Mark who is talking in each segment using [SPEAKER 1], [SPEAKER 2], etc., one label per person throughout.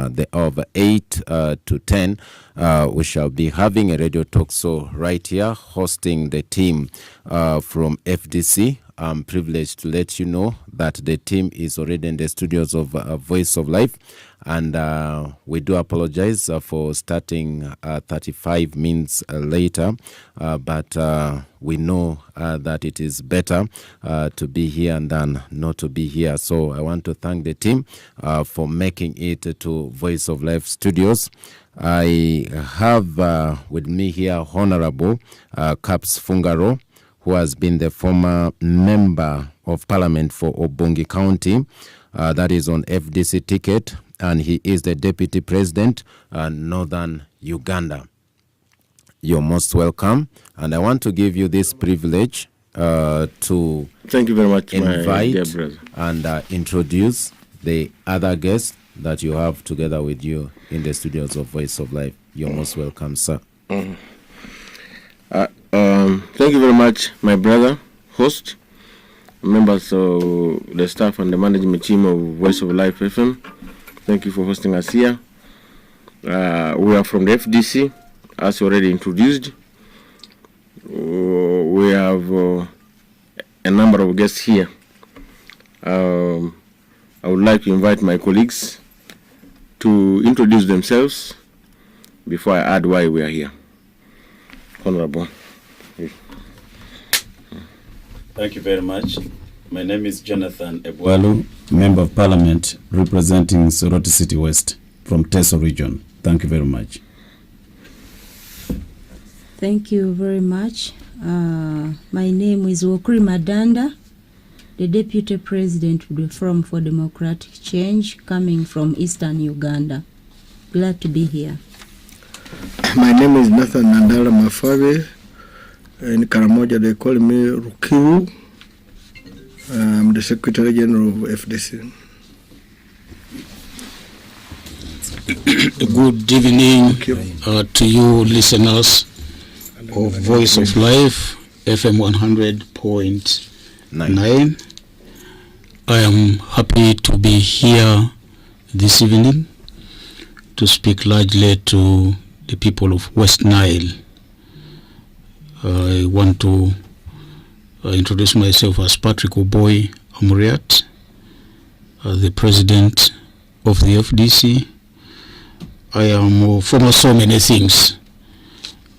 [SPEAKER 1] the hour of 8 to 10. We shall be having a radio talk show right here, hosting the team from FDC. I'm privileged to let you know that the team is already in the studios of Voice of Life, and we do apologize for starting 35 minutes later, but we know that it is better to be here than not to be here. So I want to thank the team for making it to Voice of Life studios. I have with me here Honorable Caps Fungaro, who has been the former member of parliament for Obongi County, that is on FDC ticket, and he is the deputy president, Northern Uganda. You're most welcome, and I want to give you this privilege to
[SPEAKER 2] thank you very much,
[SPEAKER 1] invite
[SPEAKER 2] my dear brother,
[SPEAKER 1] and introduce the other guests that you have together with you in the studios of Voice of Life. You're most welcome, sir.
[SPEAKER 2] Thank you very much, my brother, host, members of the staff and the management team of Voice of Life FM. Thank you for hosting us here. We are from the FDC, as already introduced. We have a number of guests here. I would like to invite my colleagues to introduce themselves before I add why we are here. Honorable.
[SPEAKER 3] Thank you very much. My name is Jonathan Ebwalu, Member of Parliament representing Soroti City West from Teso Region. Thank you very much.
[SPEAKER 4] Thank you very much. My name is Wokuri Madanda, the Deputy President of the Forum for Democratic Change, coming from Eastern Uganda. Glad to be here.
[SPEAKER 5] My name is Nathan Nandala Mafabe. In Karamoja, they call me Rukiru. I'm the Secretary General of FDC.
[SPEAKER 6] Good evening to you listeners of Voice of Life, FM 100.9. I am happy to be here this evening to speak largely to the people of West Nile. I want to introduce myself as Patrick Oboy Amuriat, the president of the FDC. I am former so many things.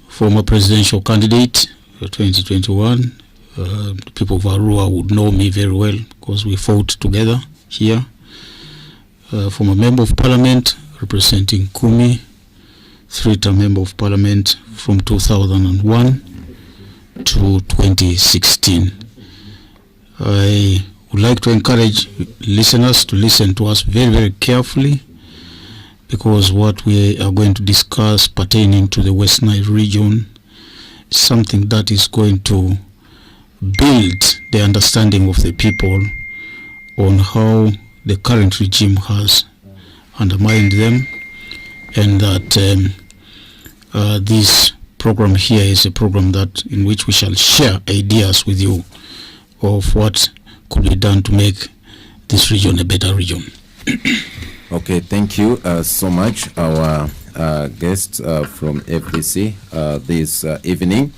[SPEAKER 6] Former presidential candidate 2021. The people of Arua would know me very well because we fought together here. Former member of parliament representing Kumi, three-term member of parliament from 2001 to 2016. I would like to encourage listeners to listen to us very, very carefully, because what we are going to discuss pertaining to the West Nile region is something that is going to build the understanding of the people on how the current regime has undermined them, and that this program here is a program that in which we shall share ideas with you of what could be done to make this region a better region.
[SPEAKER 1] Okay, thank you so much, our guests from FDC this evening.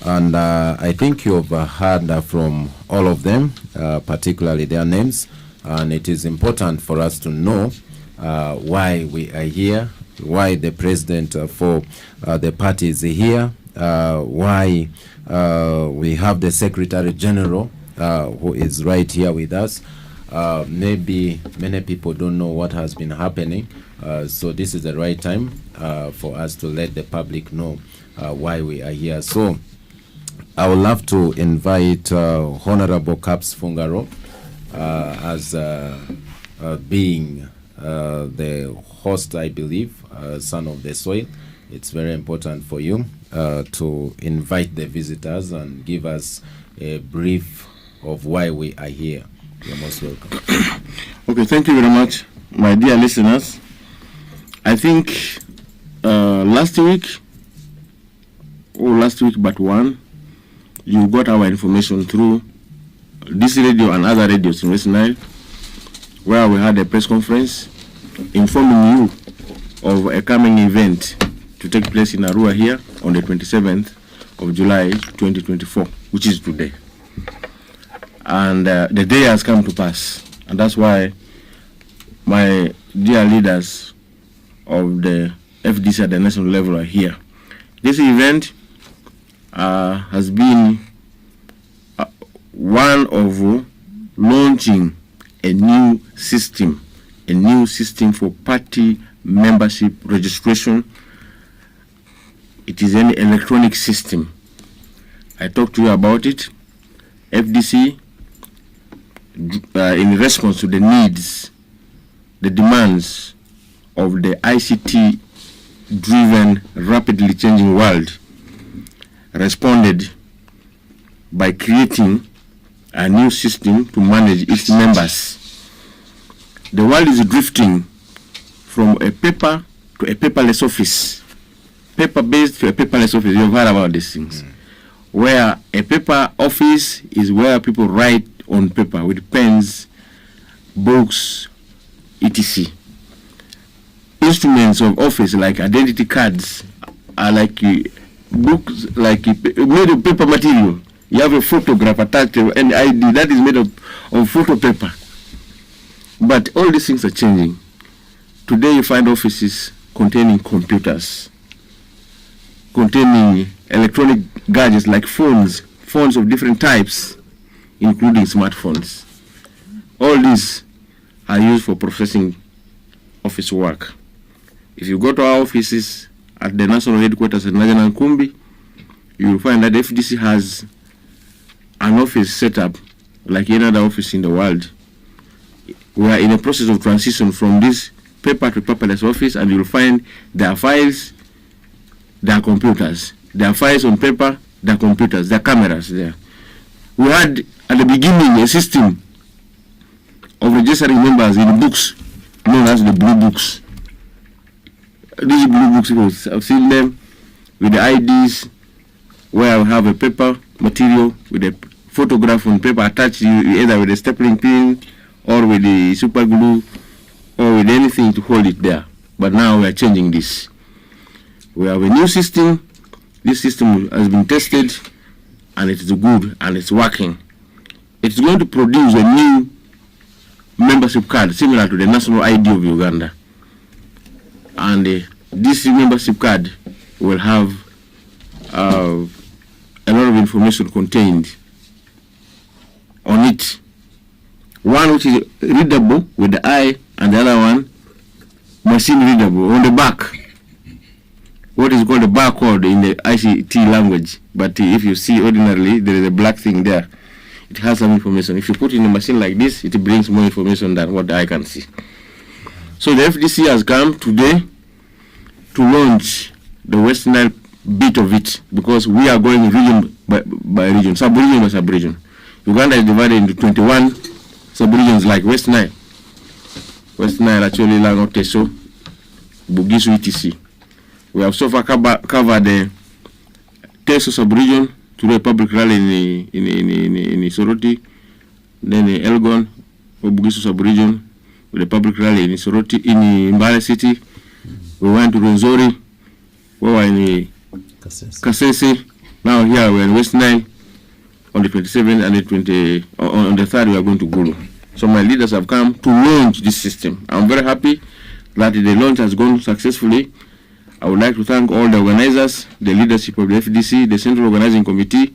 [SPEAKER 1] And I think you've heard from all of them, particularly their names. And it is important for us to know why we are here, why the president for the party is here, why we have the Secretary General who is right here with us. Maybe many people don't know what has been happening, so this is the right time for us to let the public know why we are here. So I would love to invite Honorable Caps Fungaro as being the host, I believe, son of the soil. It's very important for you to invite the visitors and give us a brief of why we are here. You're most welcome.
[SPEAKER 2] Okay, thank you very much, my dear listeners. I think last week but one, you got our information through this radio and other radios in West Nile, where we had a press conference informing you of a coming event to take place in Arua here on the 27th of July 2024, which is today. And the day has come to pass, and that's why my dear leaders of the FDC at the national level are here. This event has been one of launching a new system for party membership registration. It is an electronic system. I talked to you about it. FDC, in response to the needs, the demands of the ICT-driven, rapidly changing world, responded by creating a new system to manage its members. The world is drifting from a paper to a paperless office, paper-based to a paperless office. You've heard about these things. Where a paper office is where people write on paper with pens, books, etc. Instruments of office like identity cards are like books, like made of paper material. You have a photograph attached to an ID that is made of photo paper. But all these things are changing. Today you find offices containing computers, containing electronic gadgets like phones of different types, including smartphones. All these are used for processing office work. If you go to our offices at the national headquarters at Najana Nkumbi, you will find that FDC has an office set up like any other office in the world. We are in a process of transition from this paper to paperless office, and you'll find there are files, there are computers. There are files on paper, there are computers, there are cameras there. We had at the beginning a system of registering members in books known as the blue books. These blue books, I've seen them with the IDs where I have a paper material with a photograph on paper attached either with a stapling pin or with the super glue or with anything to hold it there. But now we are changing this. We have a new system. This system has been tested and it is good and it's working. It's going to produce a new membership card similar to the national ID of Uganda. And this membership card will have a lot of information contained on it. One which is readable with the eye, and the other one machine readable on the back. What is called a barcode in the ICT language, but if you see ordinarily, there is a black thing there. It has some information. If you put it in a machine like this, it brings more information than what the eye can see. So the FDC has come today to launch the West Nile bit of it, because we are going region by region, sub-region by sub-region. Uganda is divided into 21 sub-regions like West Nile. West Nile, actually, Lango, Teso, Bugisu, etc. We have so far covered the Teso sub-region through a public rally in Soroti, then Elgon, Bugisu sub-region, with a public rally in Soroti, in Mbale City. We went to Rwenzori, we were in Kasese. Now here we are in West Nile. On the 27th and the on the 3rd we are going to Gulu. So my leaders have come to launch this system. I'm very happy that the launch has gone successfully. I would like to thank all the organizers, the leadership of the FDC, the Central Organizing Committee,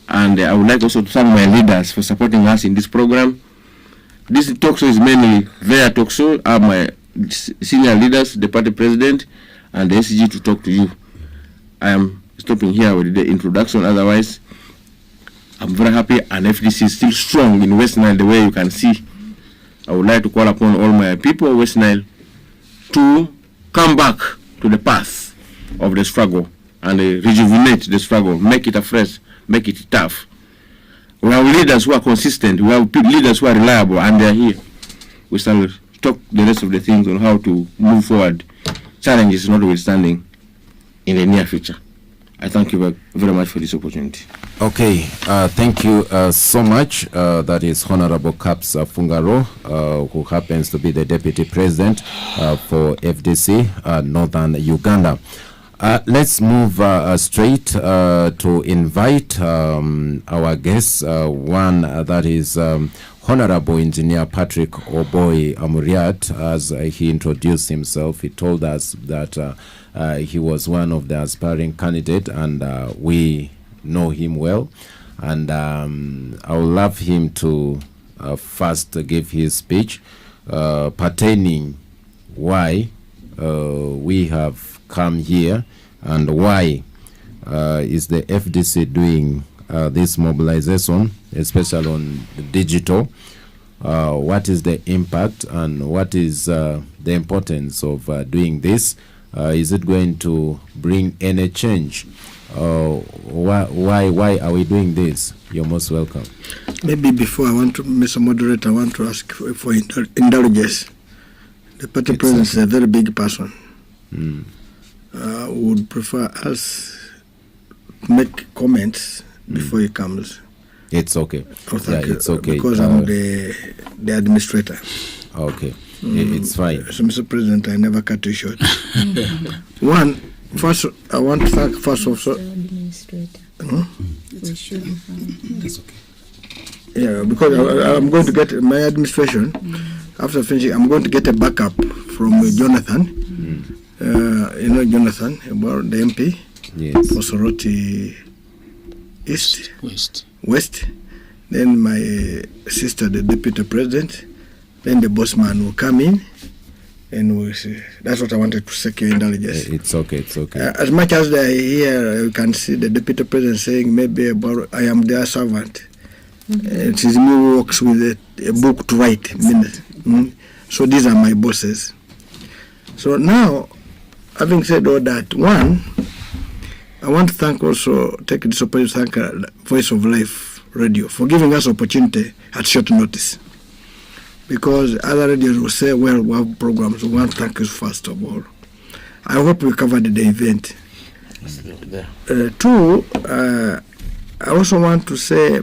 [SPEAKER 2] and I would like also to thank my leaders for supporting us in this program. This talk show is mainly their talk show. I have my senior leaders, the party president, and the SG to talk to you. I am stopping here with the introduction, otherwise I'm very happy, and FDC is still strong in West Nile the way you can see. I would like to call upon all my people of West Nile to come back to the path of the struggle and rejuvenate the struggle, make it afresh, make it tough. We have leaders who are consistent, we have leaders who are reliable, and they are here. We shall talk the rest of the things on how to move forward, challenges notwithstanding, in the near future. I thank you very much for this opportunity.
[SPEAKER 1] Okay, thank you so much. That is Honorable Caps Fungaro, who happens to be the Deputy President for FDC Northern Uganda. Let's move straight to invite our guests. One that is Honorable Engineer Patrick Oboy Amuriat. As he introduced himself, he told us that he was one of the aspiring candidates, and we know him well. And I would love him to first give his speech pertaining why we have come here and why is the FDC doing this mobilization, especially on digital. What is the impact and what is the importance of doing this? Is it going to bring any change? Why are we doing this? You're most welcome.
[SPEAKER 5] Maybe before I want to, Mr. Moderator, I want to ask for indulgence. The party president is a very big person. Would prefer us to make comments before he comes.
[SPEAKER 1] It's okay.
[SPEAKER 5] Oh, thank you.
[SPEAKER 1] It's okay.
[SPEAKER 5] Because I'm the administrator.
[SPEAKER 1] Okay. It's fine.
[SPEAKER 5] So, Mr. President, I never cut you short. First, I want to thank first of all.
[SPEAKER 4] Administrator.
[SPEAKER 3] That's okay.
[SPEAKER 5] Yeah, because I'm going to get my administration. After finishing, I'm going to get a backup from Jonathan. You know Jonathan, about the MP.
[SPEAKER 1] Yes.
[SPEAKER 5] For Soroti West. Then my sister, the Deputy President. Then the boss man will come in, and we'll see. That's what I wanted to seek your indulgence.
[SPEAKER 1] It's okay. It's okay.
[SPEAKER 5] As much as they hear, you can see the Deputy President saying maybe about I am their servant. It is me who works with a book to write. So these are my bosses. So now, having said all that, one, I want to thank also, take this opportunity to thank Voice of Life Radio for giving us opportunity at short notice. Because other radios will say, well, we have programs. We want to thank you first of all. I hope we covered the event. Two, I also want to say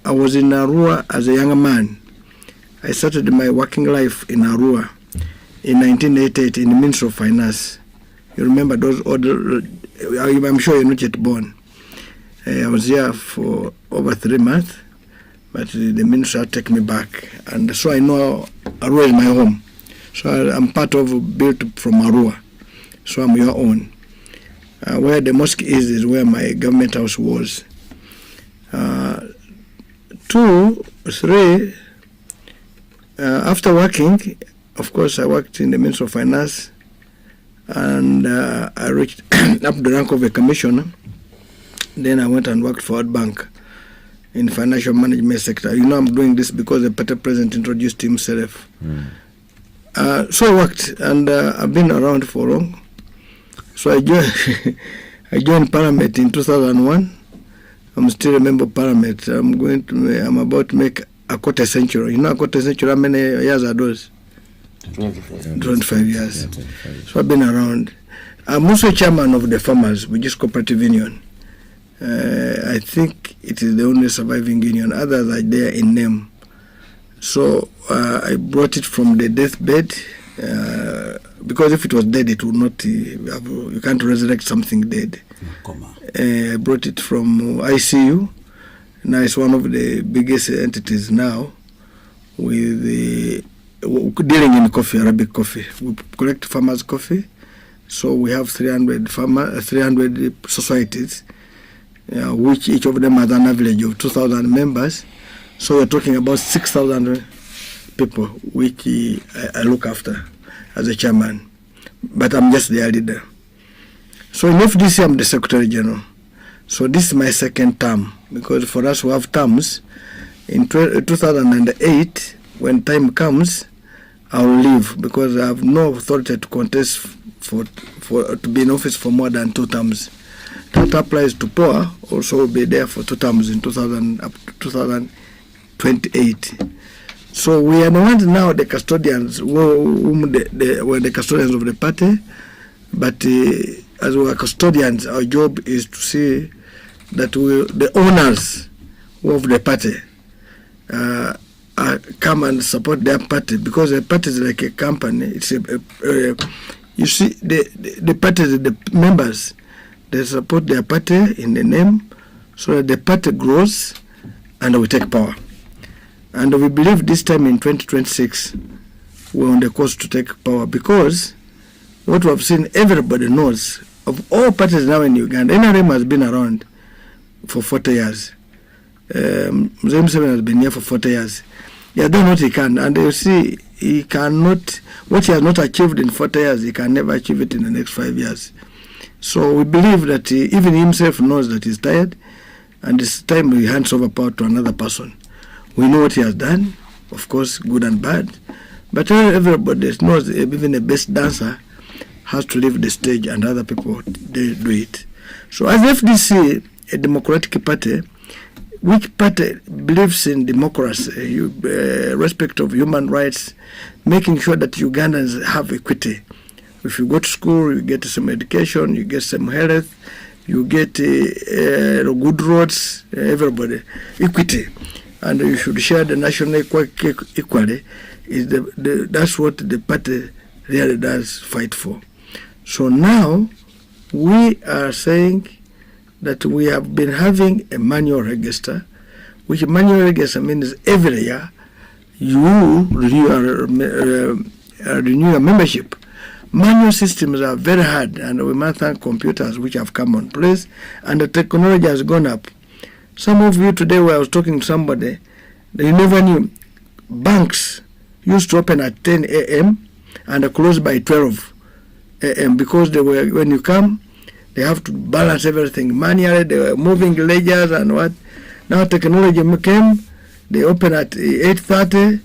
[SPEAKER 5] I was in Arua as a young man. I started my working life in Arua in 1988 in the Ministry of Finance. You remember those older, I'm sure you're not yet born. I was here for over 3 months. But the minister took me back, and so I know Arua is my home. So I'm part of built from Arua, so I'm your own. Where the mosque is where my government house was. 2, 3. After working, of course, I worked in the Ministry of Finance, and I reached up the rank of a commissioner. Then I went and worked for World Bank in financial management sector. You know, I'm doing this because the party president introduced himself. So I worked, and I've been around for long. So I joined Parliament in 2001. I'm still a member of Parliament. I'm about to make a quarter century. You know, a quarter century, how many years are those? 25 years. So I've been around. I'm also chairman of the Farmers, which is cooperative union. I think it is the only surviving union. Others are there in name. So I brought it from the deathbed because if it was dead, it would not. You can't resurrect something dead. I brought it from ICU. Now it's one of the biggest entities now with dealing in coffee, Arabic coffee. We collect farmers' coffee. So we have 300 societies. Which each of them has an average of 2,000 members. So we're talking about 6,000 people, which I look after as a chairman. But I'm just their leader. So in FDC, I'm the Secretary General. So this is my second term, because for us who have terms, in 2008, when time comes, I'll leave, because I have no authority to contest to be in office for more than 2 terms. That applies to POA, also will be there for 2 terms in 2000 up to 2028. So we are the ones now, the custodians, were the custodians of the party, but as we are custodians, our job is to see that the owners of the party come and support their party, because the party is like a company. It's you see, the party, the members, they support their party in the name, so that the party grows and we take power. And we believe this time in 2026, we're on the course to take power, because what we have seen, everybody knows, of all parties now in Uganda, NRM has been around for 40 years. Mzee Museveni has been here for 40 years. He has done what he can, and you see, he cannot, what he has not achieved in 40 years, he can never achieve it in the next 5 years. So we believe that even himself knows that he's tired, and it's time he hands over power to another person. We know what he has done, of course, good and bad, but everybody knows even the best dancer has to leave the stage and other people, they do it. So as FDC, a democratic party, which party believes in democracy, respect of human rights, making sure that Ugandans have equity. If you go to school, you get some education, you get some health, you get good roads, everybody, equity. And you should share the national equally. That's what the party really does fight for. So now we are saying that we have been having a manual register, which manual register means every year you renew your membership. Manual systems are very hard, and we must thank computers which have come on place, and the technology has gone up. Some of you today, when I was talking to somebody, they never knew banks used to open at 10 a.m. and close by 12 a.m. because they were, when you come, they have to balance everything manually. They were moving ledgers and what. Now technology came, they open at 8:30,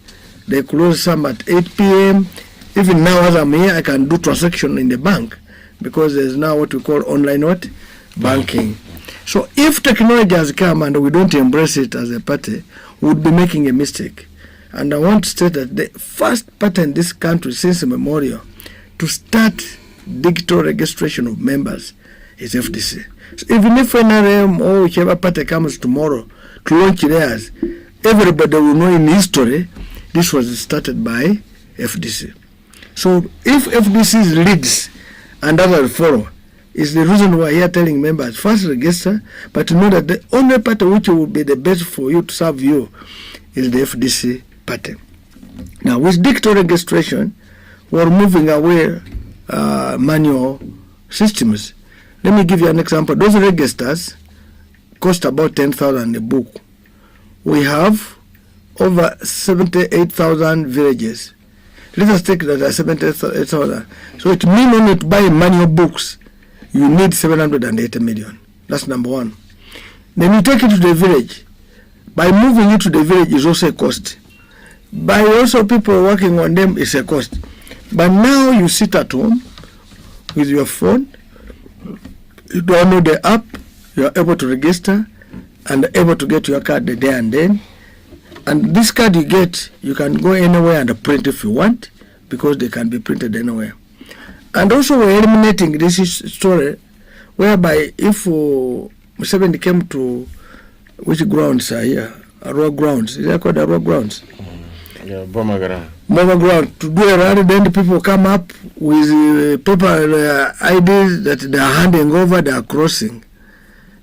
[SPEAKER 5] they close some at 8 p.m. Even now as I'm here, I can do transaction in the bank because there's now what we call online what? Banking. So if technology has come and we don't embrace it as a party, we would be making a mistake. And I want to state that the first party in this country since memorial to start digital registration of members is FDC. So even if NRM or whichever party comes tomorrow to launch theirs, everybody will know in history this was started by FDC. So if FDC leads and others follow, is the reason why we are telling members first register, but know that the only party which will be the best for you to serve you is the FDC party. Now with digital registration, we're moving away manual systems. Let me give you an example. Those registers cost about 10,000 a book. We have over 78,000 villages. Let us take that as 78,000. So it means only to buy manual books, you need 780 million. That's number one. Then you take it to the village. By moving it to the village is also a cost. By also people working on them is a cost. But now you sit at home with your phone, you download the app, you are able to register and able to get your card there and then. And this card you get, you can go anywhere and print if you want, because they can be printed anywhere. And also we're eliminating this story whereby if Museveni came to, which grounds are here? Arua grounds. Is that called Arua grounds?
[SPEAKER 2] Yeah, Boma
[SPEAKER 5] ground. To do a rally, then the people come up with paper IDs that they are handing over, they are crossing.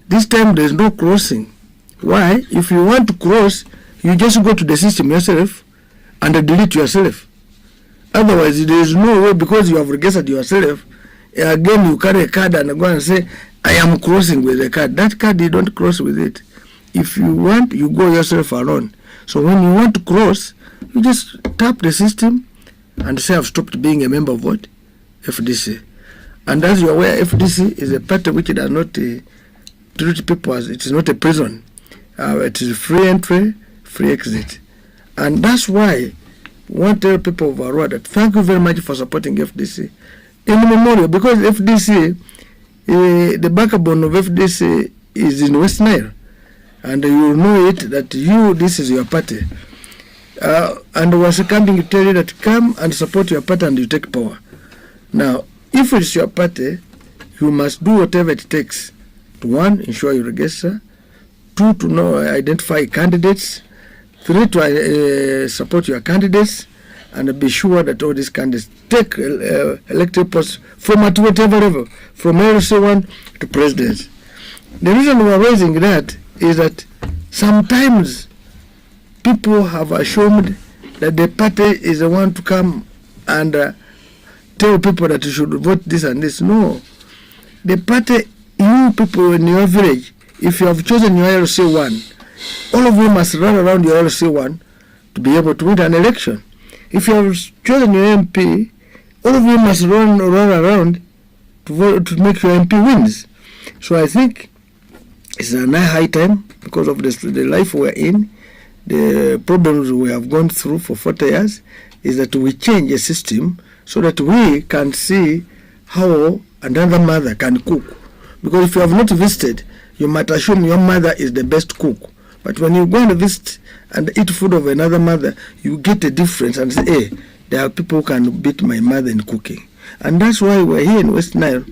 [SPEAKER 5] This time there is no crossing. Why? If you want to cross, you just go to the system yourself and delete yourself. Otherwise, there is no way, because you have registered yourself. Again, you carry a card and go and say, I am crossing with the card. That card, you don't cross with it. If you want, you go yourself alone. So when you want to cross, you just tap the system and say, I've stopped being a member of what? FDC. And as you are aware, FDC is a party which does not treat people as, it is not a prison. It is free entry, free exit. And that's why we want to tell people of Arua that thank you very much for supporting FDC in memorial, because FDC, the backbone of FDC is in West Nile, and you know it that this is your party. And we're coming to tell you that come and support your party and you take power. Now, if it's your party, you must do whatever it takes to, 1, ensure you register, 2, to know, identify candidates, 3, to support your candidates, and be sure that all these candidates take elected posts from at whatever level, from LC1 to presidency. The reason we are raising that is that sometimes people have assumed that the party is the one to come and tell people that you should vote this and this. No. The party, you people in your village, if you have chosen your LC1, all of you must run around your LC1 to be able to win an election. If you have chosen your MP, all of you must run around to vote, to make your MP wins. So I think it's a high time, because of the life we're in, the problems we have gone through for 40 years, is that we change a system so that we can see how another mother can cook. Because if you have not visited, you might assume your mother is the best cook. But when you go and visit and eat food of another mother, you get a difference and say, hey, there are people who can beat my mother in cooking. And that's why we're here in West Nile,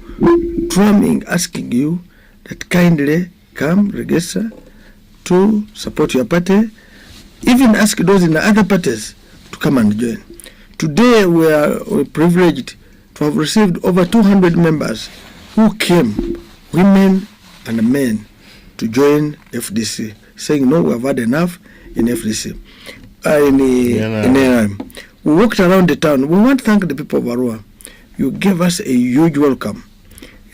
[SPEAKER 5] drumming, asking you that kindly come, register to support your party. Even ask those in the other parties to come and join. Today we're privileged to have received over 200 members who came, women and men, to join FDC, saying, no, we have had enough in FDC. We walked around the town. We want to thank the people of Arua. You gave us a huge welcome.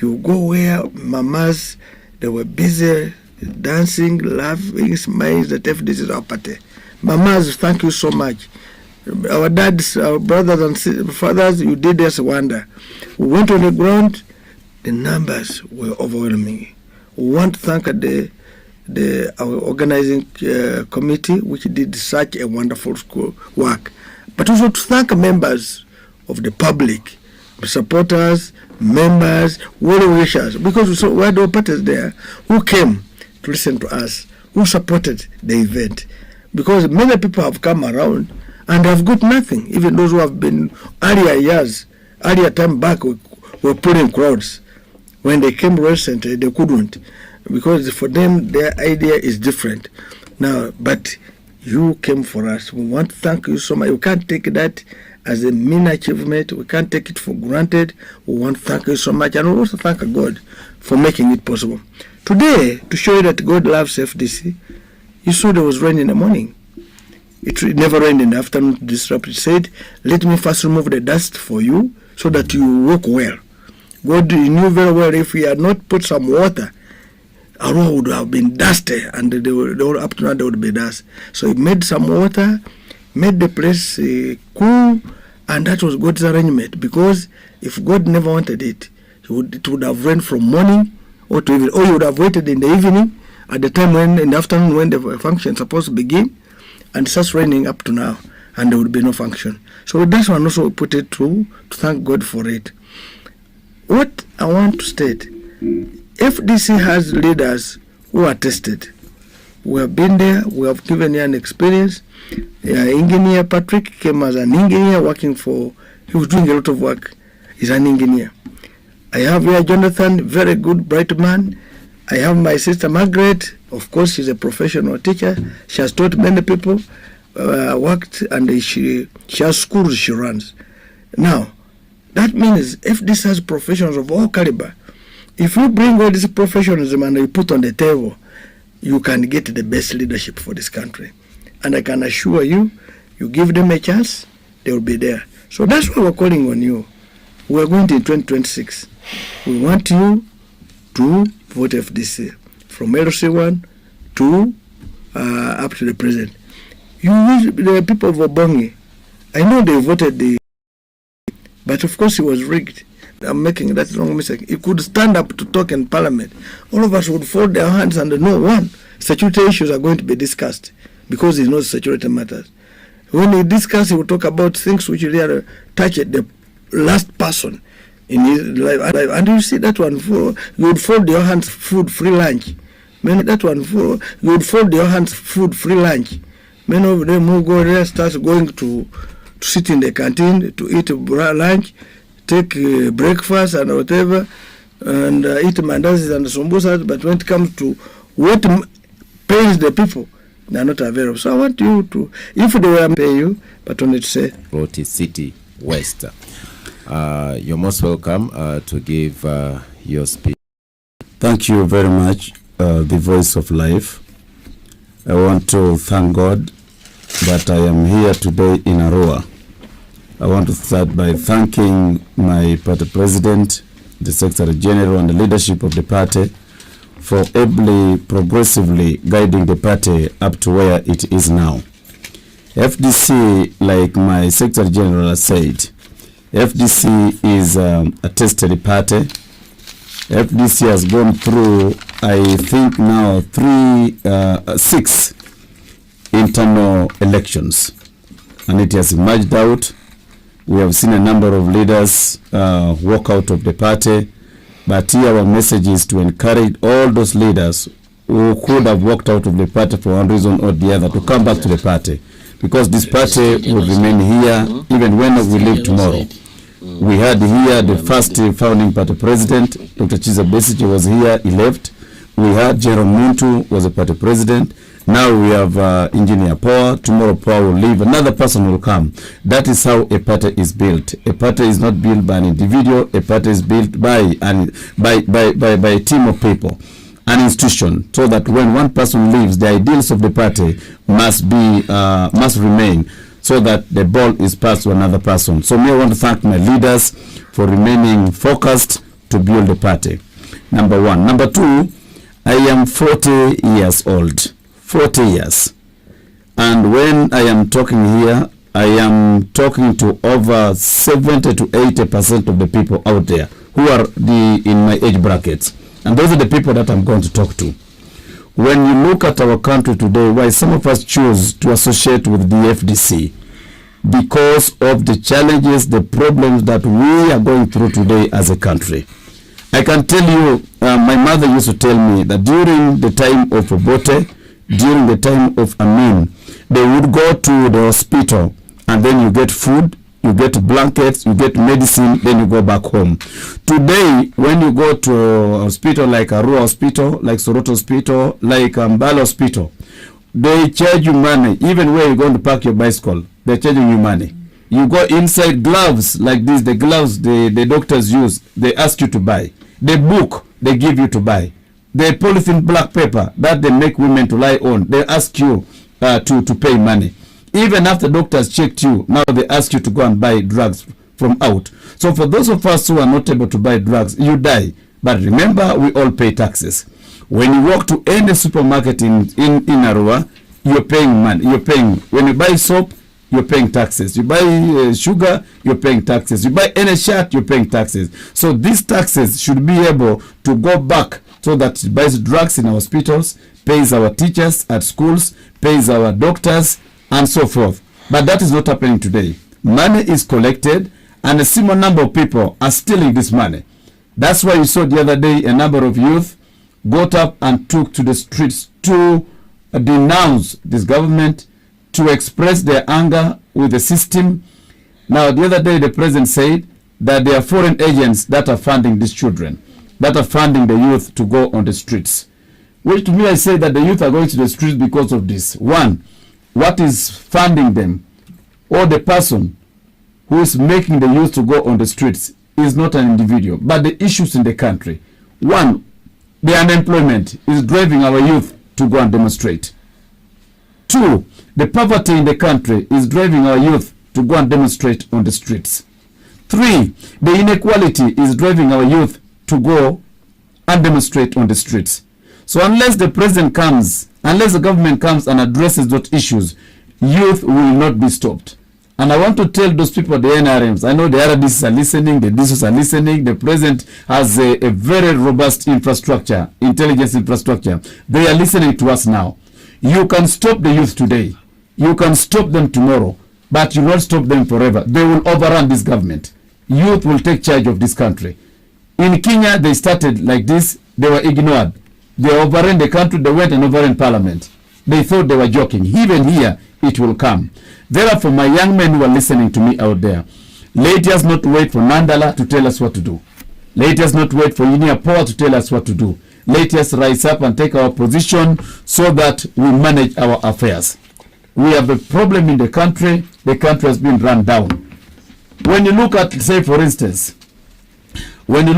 [SPEAKER 5] You go where mamas, they were busy dancing, laughing, smiling that FDC is our party. Mamas, thank you so much. Our dads, our brothers and fathers, you did us a wonder. We went on the ground, the numbers were overwhelming. We want to thank our organizing committee, which did such a wonderful work. But also to thank members of the public, supporters, members, well-wishers, because we had all parties there who came to listen to us, who supported the event. Because many people have come around and have got nothing. Even those who have been earlier time back, were pulling crowds. When they came recently, they couldn't, because for them their idea is different. Now, but you came for us. We want to thank you so much. We can't take that as a mean achievement. We can't take it for granted. We want to thank you so much, and we also thank God for making it possible. Today, to show you that God loves FDC, you saw there was rain in the morning. It never rained in the afternoon to disrupt. It said, let me first remove the dust for you so that you walk well. God knew very well if we had not put some water, Arua would have been dusty, and up to now there would be dust. So he made some water, made the place cool, and that was God's arrangement. Because if God never wanted it, it would have rained from morning or to evening, or you would have waited in the evening at the time in the afternoon when the function is supposed to begin, and it starts raining up to now, and there would be no function. So that's one also we put it to thank God for it. What I want to state, FDC has leaders who are tested. We have been there, we have given you an experience. Engineer Patrick came as an engineer working for, he was doing a lot of work. He's an engineer. I have here Jonathan, very good, bright man. I have my sister Margaret, of course she's a professional teacher. She has taught many people, worked, and she has schools she runs. Now, that means FDC has professionals of all caliber. If you bring all this professionalism and you put on the table, you can get the best leadership for this country. And I can assure you, you give them a chance, they will be there. So that's why we're calling on you. We're going to in 2026. We want you to vote FDC from LC1 to up to the president. The people of Obongi, I know they voted but of course it was rigged. I'm making that wrong mistake. He could stand up to talk in parliament. All of us would fold their hands and no one. Security issues are going to be discussed because he knows security matters. When he discusses, he will talk about things which really touch the last person in his life. And you see that one, you would fold your hands, food, free lunch. Many that one, you would fold your hands, food, free lunch. Many of them who go there start going to sit in the canteen to eat lunch, take breakfast and whatever. and eat mandazis and sambusas, but when it comes to what pays the people, they are not available. So I want you to, if they were pay you, but only to say
[SPEAKER 1] Soroti City West. You're most welcome to give your speech.
[SPEAKER 3] Thank you very much, the Voice of Life. I want to thank God that I am here today in Arua. I want to start by thanking my party president, the Secretary General, and the leadership of the party for ably, progressively guiding the party up to where it is now. FDC, like my Secretary General has said, FDC is a tested party. FDC has gone through, I think now, 6 internal elections, and it has emerged out. We have seen a number of leaders walk out of the party, but here our message is to encourage all those leaders who could have walked out of the party for one reason or the other to come back to the party, because this party will remain here even when we leave tomorrow. We had here the first founding party president, Dr. Chiza Besigye was here, he left. We had General Muntu was a party president. Now we have Engineer Power. Tomorrow Power will leave. Another person will come. That is how a party is built. A party is not built by an individual. A party is built by a team of people, an institution, so that when one person leaves, the ideals of the party must remain, so that the ball is passed to another person. So I want to thank my leaders for remaining focused to build the party. Number one. Number two, I am 40 years old. 40 years. And when I am talking here, I am talking to over 70 to 80% of the people out there who are in my age brackets. And those are the people that I'm going to talk to. When you look at our country today, why some of us choose to associate with the FDC, because of the challenges, the problems that we are going through today as a country. I can tell you, my mother used to tell me that during the time of Obote, during the time of Amin, they would go to the hospital and then you get food, you get blankets, you get medicine, then you go back home. Today, when you go to a hospital like Arua Hospital, like Soroti Hospital, like Mbala Hospital, they charge you money. Even where you're going to park your bicycle, they're charging you money. You go inside, gloves like this, the gloves the doctors use, they ask you to buy. The book, they give you to buy. The polythene black paper that they make women to lie on, they ask you to pay money. Even after doctors checked you, now they ask you to go and buy drugs from out. So for those of us who are not able to buy drugs, you die. But remember, we all pay taxes. When you walk to any supermarket in Arua, you're paying money. You're paying. When you buy soap, you're paying taxes. You buy sugar, you're paying taxes. You buy any shirt, you're paying taxes. So these taxes should be able to go back, so that it buys drugs in our hospitals, pays our teachers at schools, pays our doctors, and so forth. But that is not happening today. Money is collected, and a similar number of people are stealing this money. That's why you saw the other day a number of youth got up and took to the streets to denounce this government, to express their anger with the system. Now, the other day, the president said that there are foreign agents that are funding these children, that are funding the youth to go on the streets. Which to me, I say that the youth are going to the streets because of this. One, what is funding them, or the person who is making the youth to go on the streets is not an individual, but the issues in the country. One, the unemployment is driving our youth to go and demonstrate. Two, the poverty in the country is driving our youth to go and demonstrate on the streets. Three, the inequality is driving our youth to go and demonstrate on the streets. So unless the president comes, unless the government comes and addresses those issues, youth will not be stopped. And I want to tell those people, the NRMs, I know the RDCs are listening, the DCs are listening, the president has a very robust infrastructure, intelligence infrastructure. They are listening to us now. You can stop the youth today. You can stop them tomorrow, but you will not stop them forever. They will overrun this government. Youth will take charge of this country. In Kenya, they started like this. They were ignored. They overran the country. They went and overran parliament. They thought they were joking. Even here, it will come. Therefore, my young men who are listening to me out there, let us not wait for Nandala to tell us what to do. Let us not wait for any power to tell us what to do. Let us rise up and take our position so that we manage our affairs. We have a problem in the country. The country has been run down. When you look at, say for instance, where we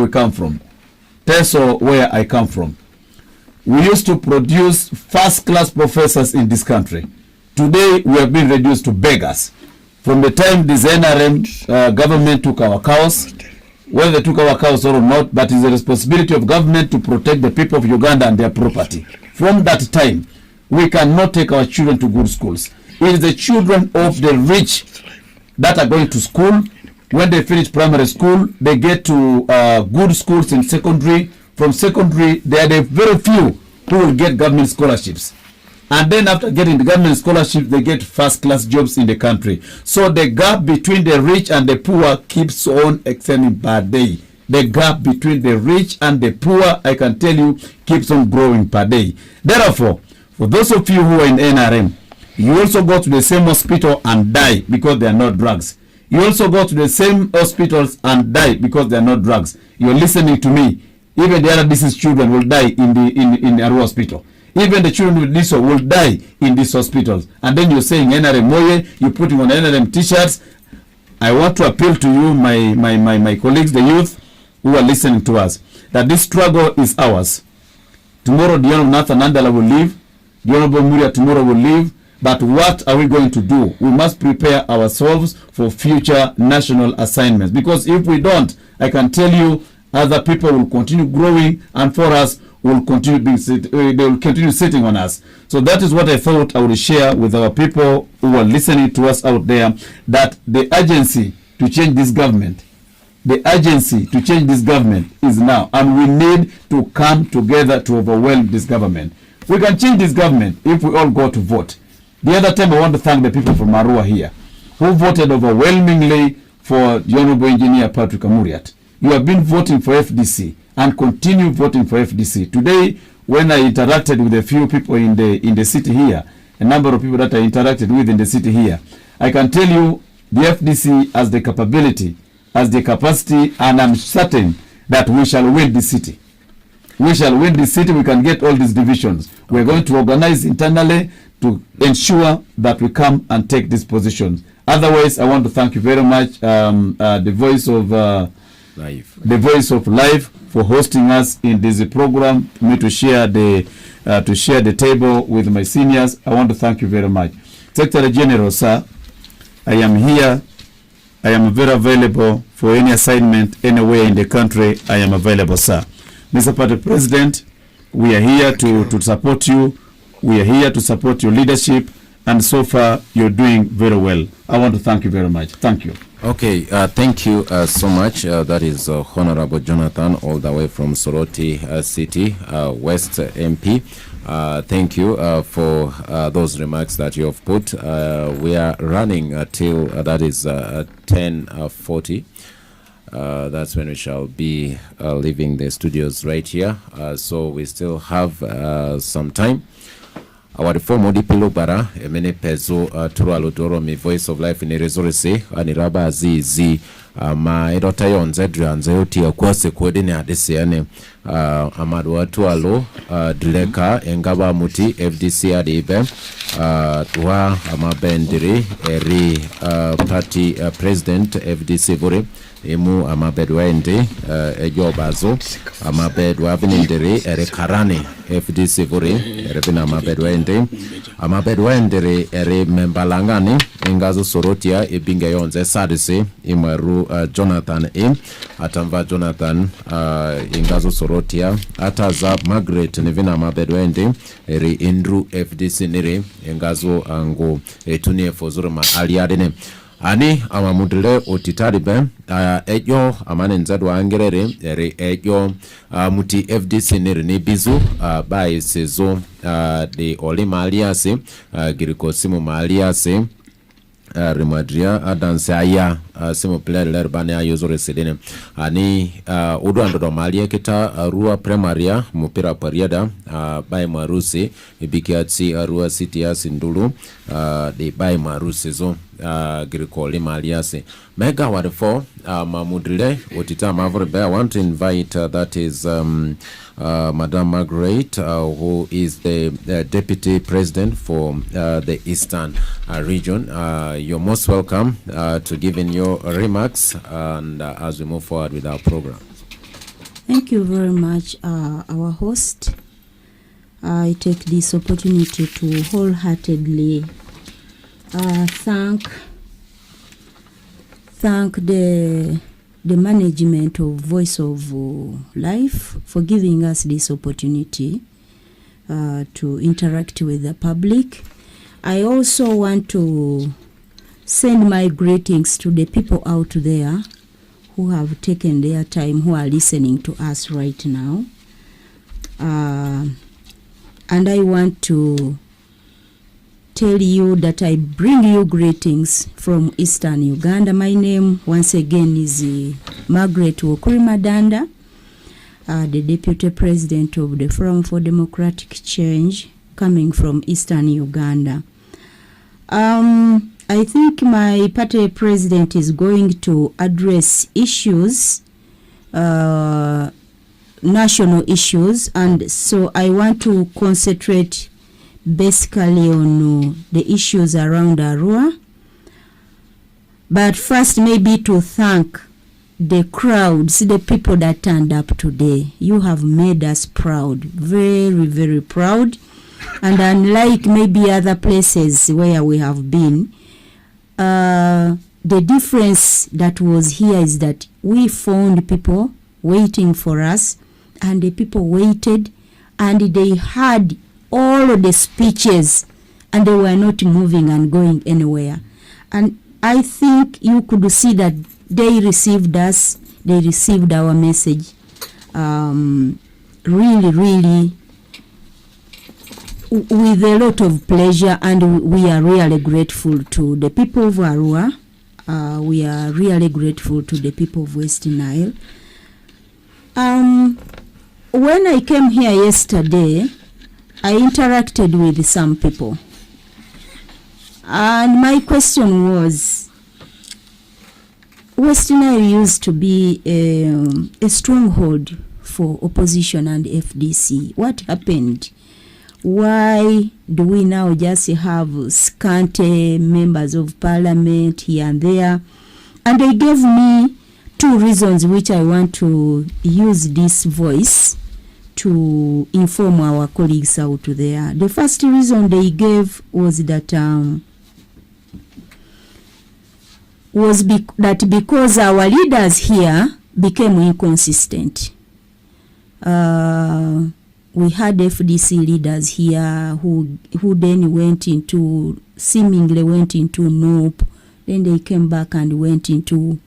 [SPEAKER 3] come from, Teso, where I come from, we used to produce first-class professors in this country. Today, we have been reduced to beggars. From the time this NRM government took our cows, whether they took our cows or not, but it's the responsibility of government to protect the people of Uganda and their property. From that time, we cannot take our children to good schools. It is the children of the rich that are going to school. When they finish primary school, they get to good schools in secondary. From secondary, there are the very few who will get government scholarships. And then after getting the government scholarship, they get first-class jobs in the country. So the gap between the rich and the poor keeps on extending per day. The gap between the rich and the poor, I can tell you, keeps on growing per day. Therefore, for those of you who are in NRM, you also go to the same hospital and die because they are not drugs. You also go to the same hospitals and die because they are not drugs. You're listening to me. Even the other disease children will die in the Arua hospital. Even the children with this will die in these hospitals. And then you're saying NRM Moye, you're putting on NRM t-shirts. I want to appeal to you, my colleagues, the youth who are listening to us, that this struggle is ours. Tomorrow, the Honorable Nathan Nandala will leave. The Honorable Muria tomorrow will leave. But what are we going to do? We must prepare ourselves for future national assignments. Because if we don't, I can tell you, other people will continue growing, and for us, will continue they will continue sitting on us. So that is what I thought I would share with our people who are listening to us out there, that the urgency to change this government, is now, and we need to come together to overwhelm this government. We can change this government if we all go to vote. The other time, I want to thank the people from Arua here who voted overwhelmingly for the Honorable Engineer Patrick Amuriat. You have been voting for FDC and continue voting for FDC. Today, when I interacted with a few people in the city here, a number of people that I interacted with in the city here, I can tell you the FDC has the capability, has the capacity, and I'm certain that we shall win this city. We shall win this city. We can get all these divisions. We're going to organize internally to ensure that we come and take these positions. Otherwise, I want to thank you very much, the Voice of Life, for hosting us in this program. For me to share the table with my seniors, I want to thank you very much. Secretary General, sir, I am here. I am very available for any assignment anywhere in the country. I am available, sir. Mr. Party President, we are here to support you. We are here to support your leadership, and so far you're doing very well. I want to thank you very much. Thank you.
[SPEAKER 1] Okay, thank you so much. That is Honorable Jonathan, all the way from Soroti City, West MP. Thank you for those remarks that you have put. We are running till that is 10:40. That's when we shall be leaving the studios right here. So we still have some time. Our former dipilo bara emene pezo turalo doro mi Voice of Life ni resource aniraba zizi ma edota yonze dranze oti akwase kodene adese ane amadu atualo dileka engaba muti FDC adibe tuwa amabendiri eri party president FDC vore emu amabedwende ejobazo amabedwa binindiri eri karani FDC vore eri bina amabedwende eri membalangani engazo sorotia ebinga yonze sadise imaru Jonathan atamva Jonathan engazo sorotia ataza Margaret nevina amabedwende eri Andrew FDC nire engazo ango etunie fozuru ma aliadene ani amamudile otitaribe ejo amane nzadu angerere eri ejo muti FDC nire ni bizu bai sezo de olima aliase giriko simu ma aliase Rimadria adanse aya simo player ler bane ayozo residene ani udu ando mali kita Arua primaria mupira pariada bai marusi ibikiatsi Arua city asindulu de bai marusi zo grikoli maliase mega what for mamudrile otita mavrebe. I want to invite that is Madam Margaret who is the deputy president for the Eastern region. You're most welcome to give in your remarks and as we move forward with our program.
[SPEAKER 4] Thank you very much, our host. I take this opportunity to wholeheartedly thank the management of Voice of Life for giving us this opportunity to interact with the public. I also want to send my greetings to the people out there who have taken their time, who are listening to us right now. And I want to tell you that I bring you greetings from Eastern Uganda. My name once again is Margaret Madanda, the Deputy President of the Forum for Democratic Change, coming from Eastern Uganda. I think my party president is going to address issues, national issues, and so I want to concentrate basically on the issues around Arua. But first, maybe to thank the crowds, the people that turned up today. You have made us proud, very, very proud. And unlike maybe other places where we have been, the difference that was here is that we found people waiting for us, and the people waited, and they had all of the speeches, and they were not moving and going anywhere. And I think you could see that they received us, they received our message really, really with a lot of pleasure, and we are really grateful to the people of Arua. We are really grateful to the people of West Nile. When I came here yesterday, I interacted with some people, and my question was, West Nile used to be a stronghold for opposition and FDC. What happened? Why do we now just have scanty members of parliament here and there? And they gave me two reasons which I want to use this voice to inform our colleagues out there. The first reason they gave was that because our leaders here became inconsistent. We had FDC leaders here who then seemingly went into NOP, then they came back and went into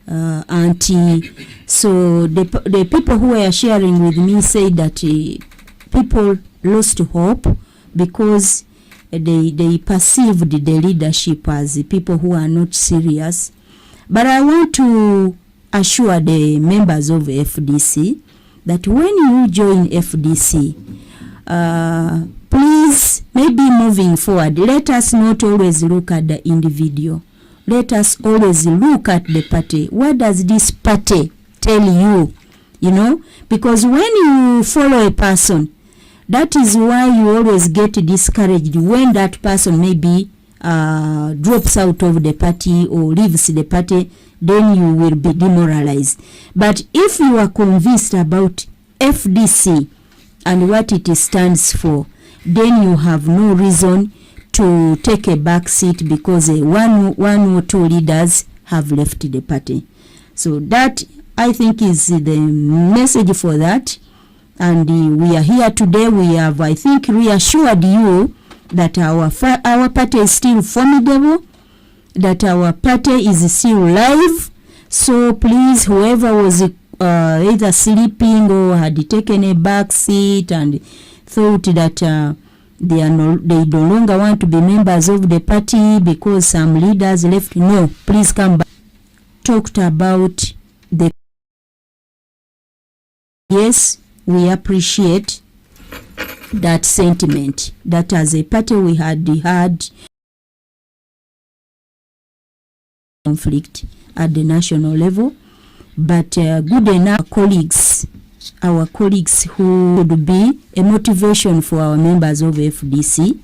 [SPEAKER 4] anti. So the people who were sharing with me said that people lost hope because they perceived the leadership as people who are not serious. But I want to assure the members of FDC that when you join FDC, please, maybe moving forward, let us not always look at the individual. Let us always look at the party. What does this party tell you? You know, because when you follow a person, that is why you always get discouraged when that person maybe drops out of the party or leaves the party, then you will be demoralized. But if you are convinced about FDC and what it stands for, then you have no reason to take a back seat because one or two leaders have left the party. So that, I think, is the message for that. And we are here today. We have, I think, reassured you that our party is still formidable, that our party is still live. So please, whoever was either sleeping or had taken a back seat and thought that they no longer want to be members of the party because some leaders left, no, please come back. talked about the yes, we appreciate that sentiment that as a party we had conflict at the national level, but good enough our colleagues who would be a motivation for our members of FDC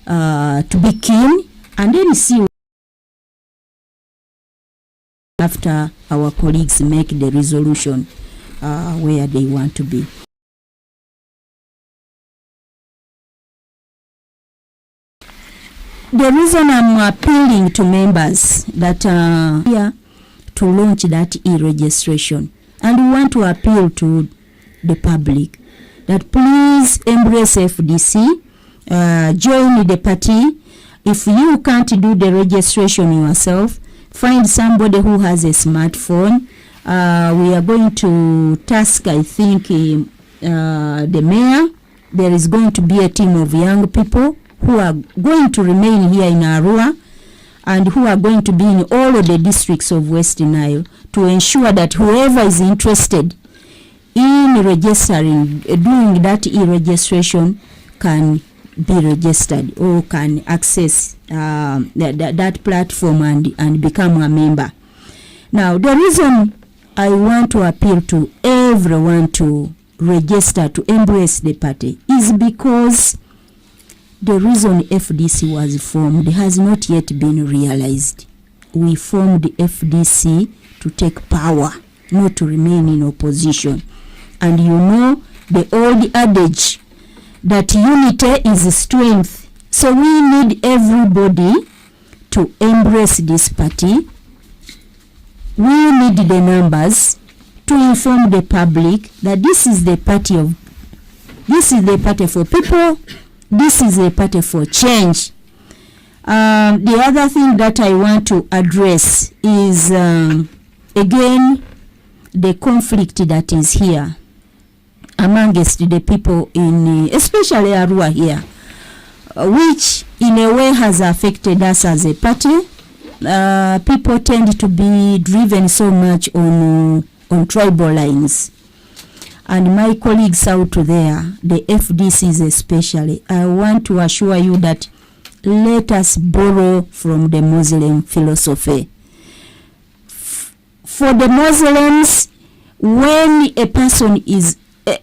[SPEAKER 4] to be keen and then see after our colleagues make the resolution where they want to be. The reason I'm appealing to members that are here to launch that e-registration, and we want to appeal to the public that please embrace FDC, join the party. If you can't do the registration yourself, find somebody who has a smartphone. We are going to task, I think, the mayor. There is going to be a team of young people who are going to remain here in Arua and who are going to be in all of the districts of West Nile to ensure that whoever is interested in registering, doing that e-registration can be registered or can access that platform and become a member. Now, the reason I want to appeal to everyone to register, to embrace the party, is because the reason FDC was formed has not yet been realized. We formed the FDC to take power, not to remain in opposition. And you know the old adage that unity is strength. So we need everybody to embrace this party. We need the numbers to inform the public that this is the party for people. This is a party for change. The other thing that I want to address is, again, the conflict that is here amongst the people in, especially Arua here, which in a way has affected us as a party. People tend to be driven so much on tribal lines. And my colleagues out there, the FDCs especially, I want to assure you that let us borrow from the Muslim philosophy. For the Muslims, when a person is,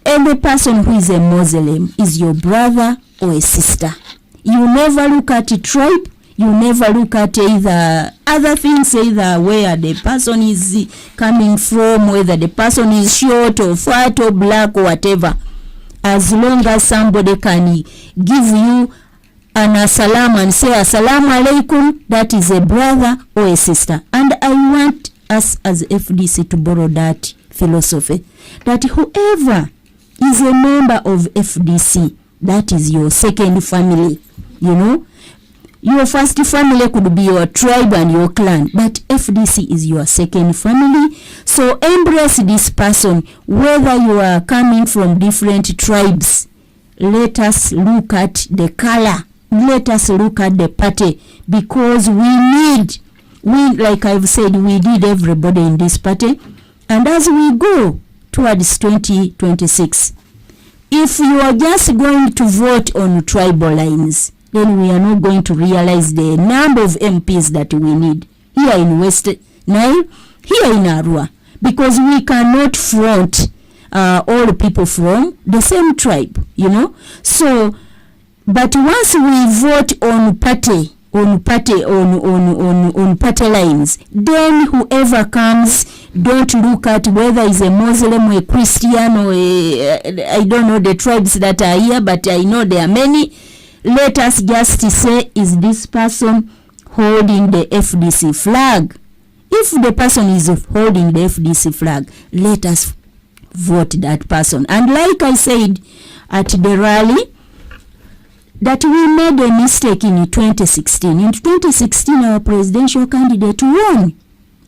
[SPEAKER 4] any person who is a Muslim is your brother or a sister. You never look at a tribe. You never look at either other things, either where the person is coming from, whether the person is short or fat or black or whatever. As long as somebody can give you an assalam and say assalamu alaikum, that is a brother or a sister. And I want us as FDC to borrow that philosophy, that whoever is a member of FDC, that is your second family, you know. Your first family could be your tribe and your clan, but FDC is your second family. So embrace this person, whether you are coming from different tribes. Let us look at the color. Let us look at the party, because we, like I've said, we need everybody in this party. And as we go towards 2026, if you are just going to vote on tribal lines, then we are not going to realize the number of MPs that we need here in West Nile, here in Arua, because we cannot front all people from the same tribe, you know. So, but once we vote on party lines, then whoever comes, don't look at whether is a Muslim or a Christian or I don't know the tribes that are here, but I know there are many. Let us just say, is this person holding the FDC flag? If the person is holding the FDC flag, let us vote that person. And like I said at the rally, that we made a mistake in 2016. In 2016, our presidential candidate won.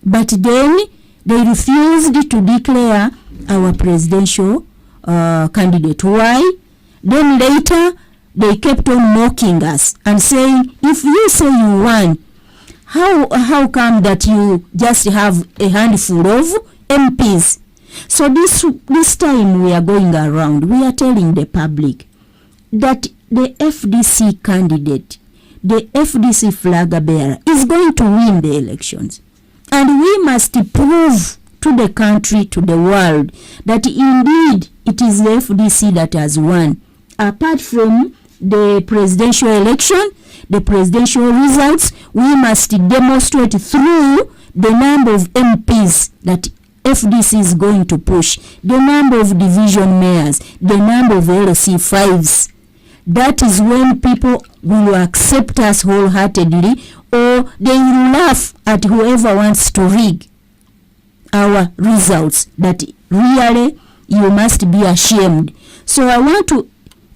[SPEAKER 4] But then they refused to declare our presidential candidate. Why? Then later, they kept on mocking us and saying, if you say you won, How come that you just have a handful of MPs? So this time we are going around, we are telling the public that the FDC candidate, the FDC flag bearer, is going to win the elections. And we must prove to the country, to the world, that indeed it is the FDC that has won. Apart from the presidential election, the presidential results, we must demonstrate through the number of MPs that FDC is going to push, the number of division mayors, the number of LC5s. That is when people will accept us wholeheartedly, or they will laugh at whoever wants to rig our results, that really you must be ashamed. So I want to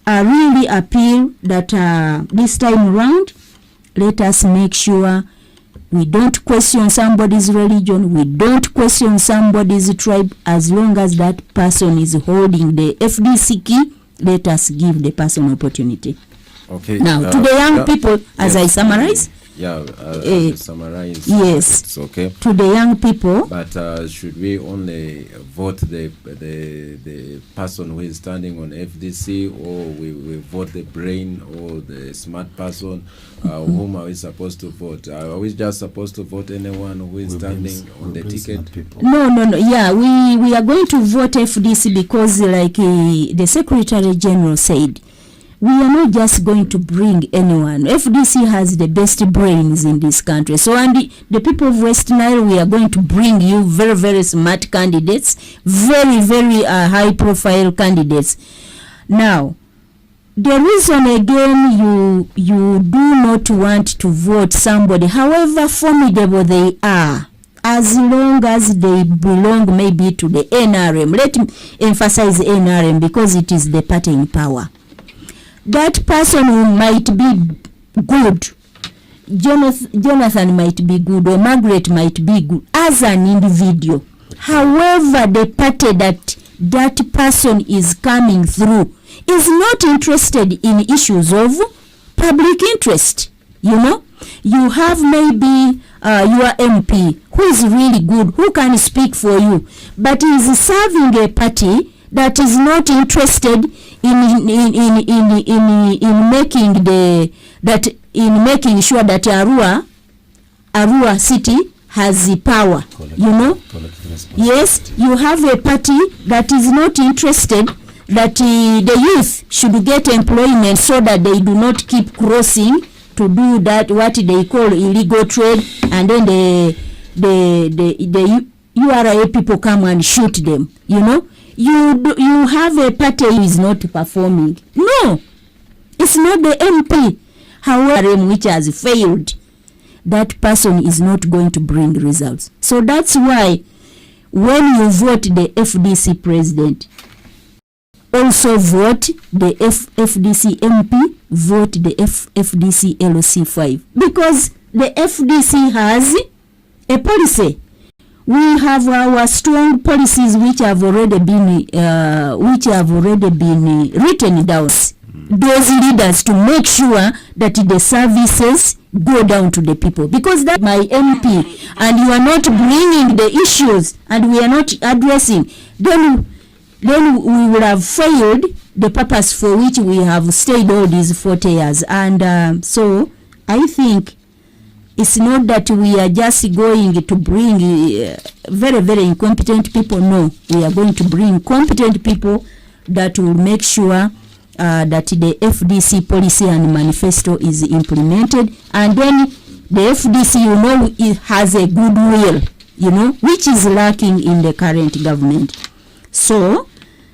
[SPEAKER 4] really appeal that this time around, let us make sure we don't question somebody's religion, we don't question somebody's tribe. As long as that person is holding the FDC key, let us give the person opportunity.
[SPEAKER 1] Okay.
[SPEAKER 4] Now, to the young people, as I summarize.
[SPEAKER 1] Summarize.
[SPEAKER 4] Yes.
[SPEAKER 1] It's okay.
[SPEAKER 4] To the young people.
[SPEAKER 1] But should we only vote the person who is standing on FDC, or we vote the brain or the smart person? Whom are we supposed to vote? Are we just supposed to vote anyone who is standing on the ticket?
[SPEAKER 4] No. Yeah, we are going to vote FDC because, like the Secretary General said, we are not just going to bring anyone. FDC has the best brains in this country. So, and the people of West Nile, we are going to bring you very, very smart candidates, very, very high-profile candidates. Now, the reason again you do not want to vote somebody, however formidable they are, as long as they belong maybe to the NRM. Let me emphasize NRM because it is the party in power. That person who might be good, Jonathan might be good, or Margaret might be good as an individual. However, the party that person is coming through is not interested in issues of public interest. You know, you have maybe your MP who is really good, who can speak for you, but is serving a party that is not interested in making sure that Arua city has the power. You know, yes, you have a party that is not interested that the youth should get employment so that they do not keep crossing to do that what they call illegal trade, and then the URA people come and shoot them. You know. You have a party who is not performing. No, it's not the MP. However, which has failed, that person is not going to bring results. So that's why when you vote the FDC president, also vote the FDC MP, vote the FDC LC5. Because the FDC has a policy. We have our strong policies which have already been written down. Those leaders to make sure that the services go down to the people. Because that's my MP, and you are not bringing the issues, and we are not addressing, then we would have failed the purpose for which we have stayed all these 40 years. And so I think it's not that we are just going to bring very, very incompetent people. No, we are going to bring competent people that will make sure that the FDC policy and manifesto is implemented. And then the FDC, you know, it has a goodwill, you know, which is lacking in the current government. So,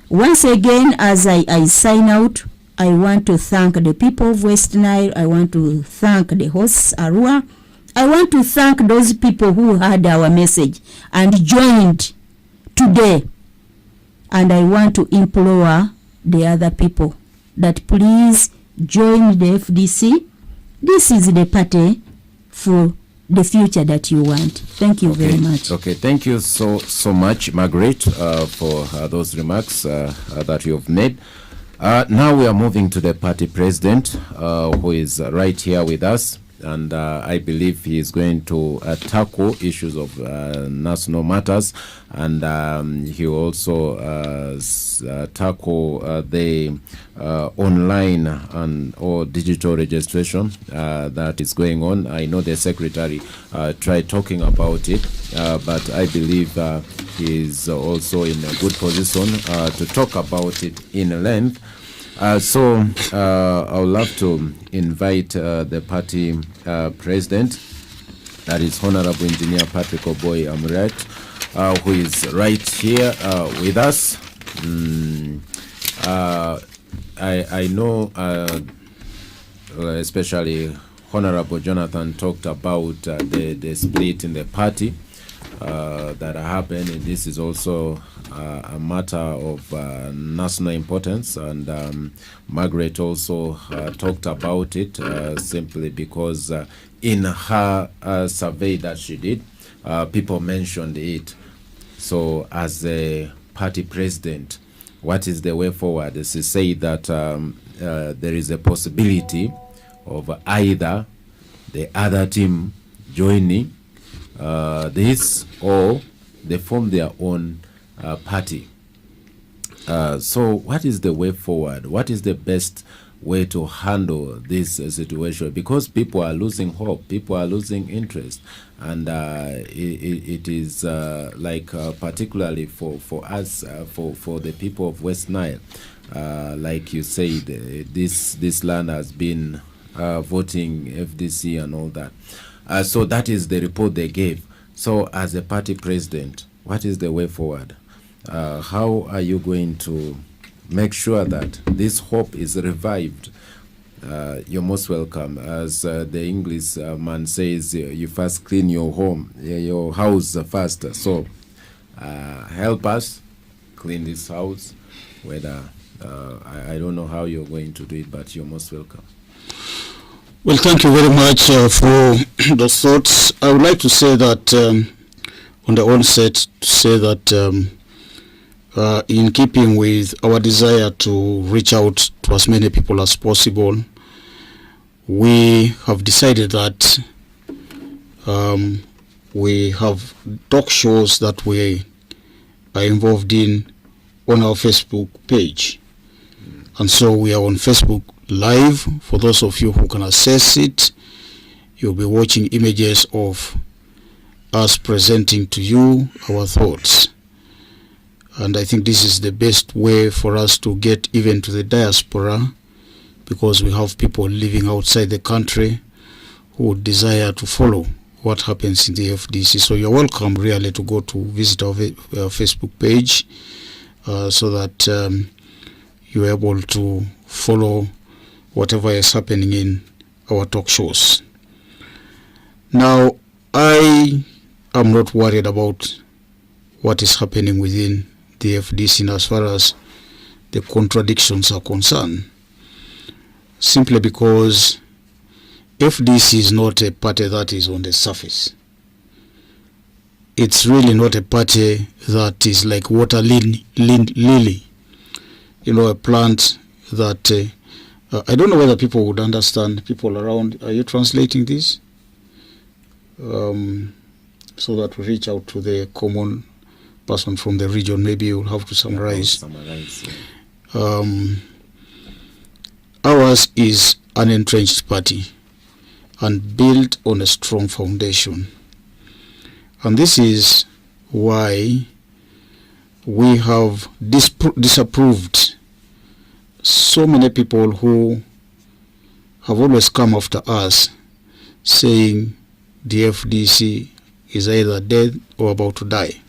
[SPEAKER 4] once again, as I sign out, I want to thank the people of West Nile. I want to thank the hosts, Arua. I want to thank those people who heard our message and joined today. And I want to implore the other people that please join the FDC. This is the party for the future that you want. Thank you very much.
[SPEAKER 1] Okay, thank you so much, Margaret, for those remarks that you have made. Now we are moving to the party president, who is right here with us. and I believe he is going to tackle issues of national matters, and he will also tackle the online and or digital registration that is going on. I know the secretary tried talking about it, but I believe he is also in a good position to talk about it in length. So I would love to invite the party president, that is Honorable Engineer Patrick Oboy Amuriat, who is right here with us. I know especially Honorable Jonathan talked about the split in the party that happened, and this is also a matter of national importance, and Margaret also talked about it simply because in her survey that she did, people mentioned it. So as a party president, what is the way forward? As to say that there is a possibility of either the other team joining this, or they form their own party. So what is the way forward? What is the best way to handle this situation? Because people are losing hope, people are losing interest, and it is like particularly for us, for the people of West Nile, like you said, this land has been voting FDC and all that. So that is the report they gave. So as a party president, what is the way forward? How are you going to make sure that this hope is revived? You're most welcome. As the English man says, you first clean your home, your house first. So help us clean this house. Whether I don't know how you're going to do it, but you're most welcome.
[SPEAKER 6] Well, thank you very much for those thoughts. I would like to say that on the onset, to say that in keeping with our desire to reach out to as many people as possible, we have decided that we have talk shows that we are involved in on our Facebook page. And so we are on Facebook Live. For those of you who can access it, you'll be watching images of us presenting to you our thoughts. And I think this is the best way for us to get even to the diaspora, because we have people living outside the country who desire to follow what happens in the FDC. So you're welcome really to go to visit our Facebook page so that you're able to follow whatever is happening in our talk shows. Now, I am not worried about what is happening within the FDC as far as the contradictions are concerned, simply because FDC is not a party that is on the surface. It's really not a party that is like water lily, a plant that I don't know whether people would understand, people around. Are you translating this? So that we reach out to the common person from the region. Maybe you'll have to summarize. Ours is an entrenched party and built on a strong foundation. And this is why we have disapproved so many people who have always come after us saying the FDC is either dead or about to die.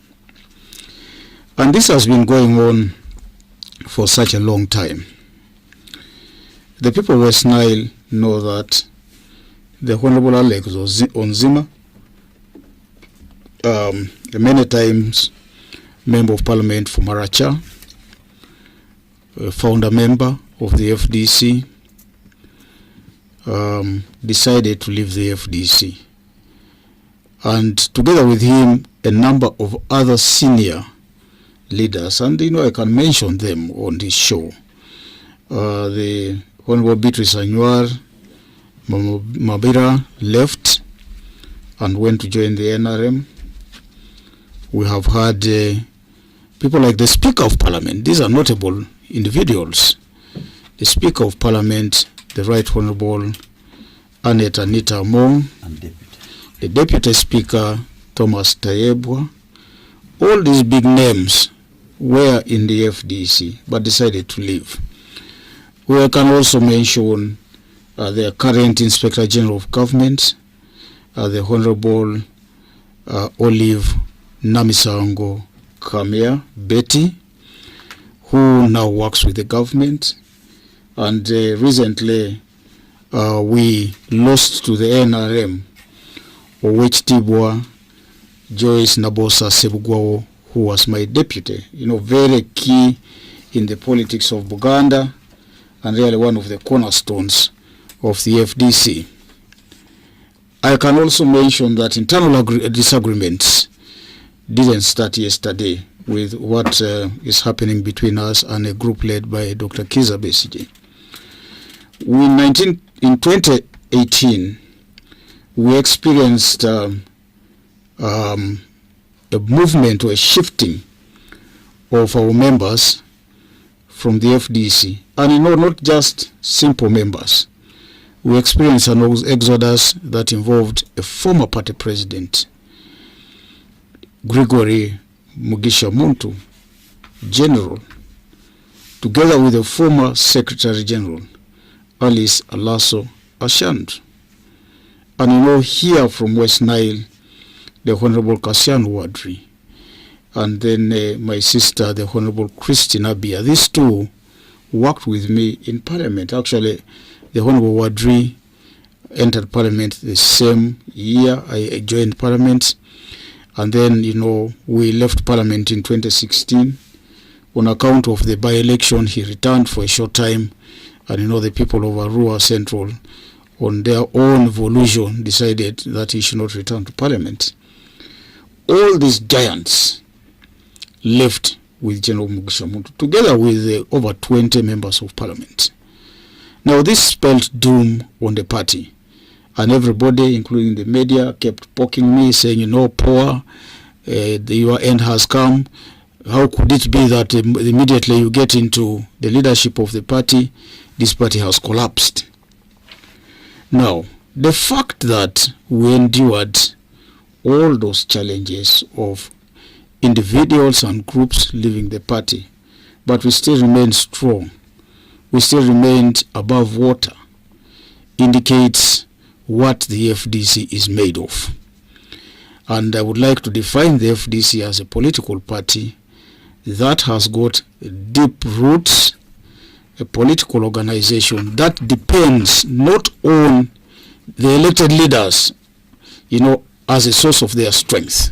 [SPEAKER 6] And this has been going on for such a long time. The people of West Nile know that the Honorable Alex Onzima, many times Member of Parliament for Maracha, founder member of the FDC, decided to leave the FDC. And together with him, a number of other senior leaders, and I can mention them on this show. The Honorable Beatrice Anyuar, Mabira left and went to join the NRM. We have had people like the Speaker of Parliament. These are notable individuals. The Speaker of Parliament, the Right Honourable Anita Among, the Deputy Speaker Thomas Tayebwa. All these big names were in the FDC but decided to leave. We can also mention the current Inspector General of Government, the Honourable Olive Namisango Kamia Betty, who now works with the government. And recently we lost to the NRM, which Tibwa Joyce Nabosa Sebugwawo, who was my deputy, very key in the politics of Buganda and really one of the cornerstones of the FDC. I can also mention that internal disagreements didn't start yesterday with what is happening between us and a group led by Dr. Kiza Besigye. In 2018, we experienced a movement or a shifting of our members from the FDC. And not just simple members. We experienced an exodus that involved a former party president, Gregory Mugisha Muntu, General, together with the former Secretary General, Alice Alaso Ashand. And here from West Nile, the Honorable Kasian Wadri, and then my sister, the Honorable Christina Bia. These two worked with me in Parliament. Actually, the Honorable Wadri entered Parliament the same year I joined Parliament. And then, we left Parliament in 2016. On account of the by-election, he returned for a short time. And, the people of Arua Central, on their own volition, decided that he should not return to Parliament. All these giants left with General Mugisha Muntu, together with over 20 members of Parliament. Now, this spelled doom on the party. And everybody, including the media, kept poking me, saying, poor, your end has come. How could it be that immediately you get into the leadership of the party, this party has collapsed? Now, the fact that we endured all those challenges of individuals and groups leaving the party, but we still remain strong, we still remained above water, indicates what the FDC is made of. And I would like to define the FDC as a political party that has got deep roots, a political organization that depends not on the elected leaders, as a source of their strength,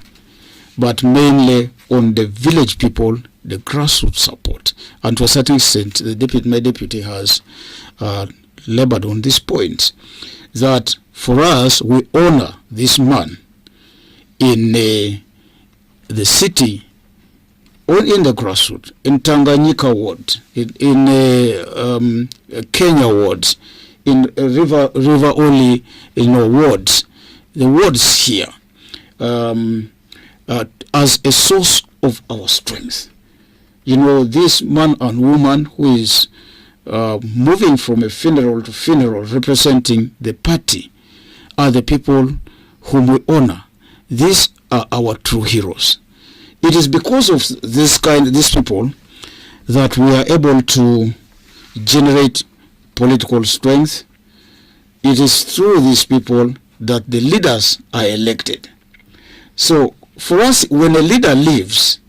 [SPEAKER 6] but mainly on the village people, the grassroots support. And to a certain extent, my deputy has labored on this point, that for us, we honor this man in the city, or in the grassroots, in Tanganyika ward, in Kenya wards, in River Oli, wards, the wards here, as a source of our strength. This man and woman who is moving from a funeral to funeral, representing the party, are the people whom we honor. These are our true heroes. It is because of these people that we are able to generate political strength. It is through these people that the leaders are elected. So for us, when a leader leaves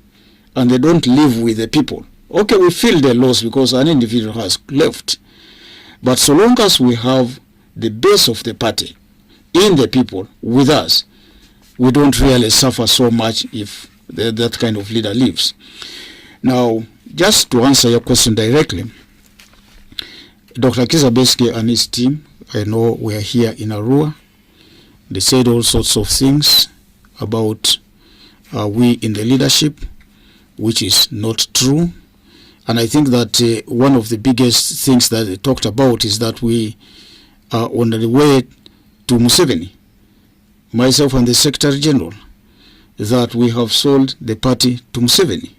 [SPEAKER 6] and they don't live with the people, okay, we feel the loss because an individual has left. But so long as we have the base of the party in the people with us, we don't really suffer so much if that kind of leader leaves. Now, just to answer your question directly, Dr. Kiza Besigye and his team, I know we are here in Arua. They said all sorts of things about we in the leadership, which is not true. And I think that one of the biggest things that they talked about is that we on the way to Museveni, myself and the Secretary General, that we have sold the party to Museveni.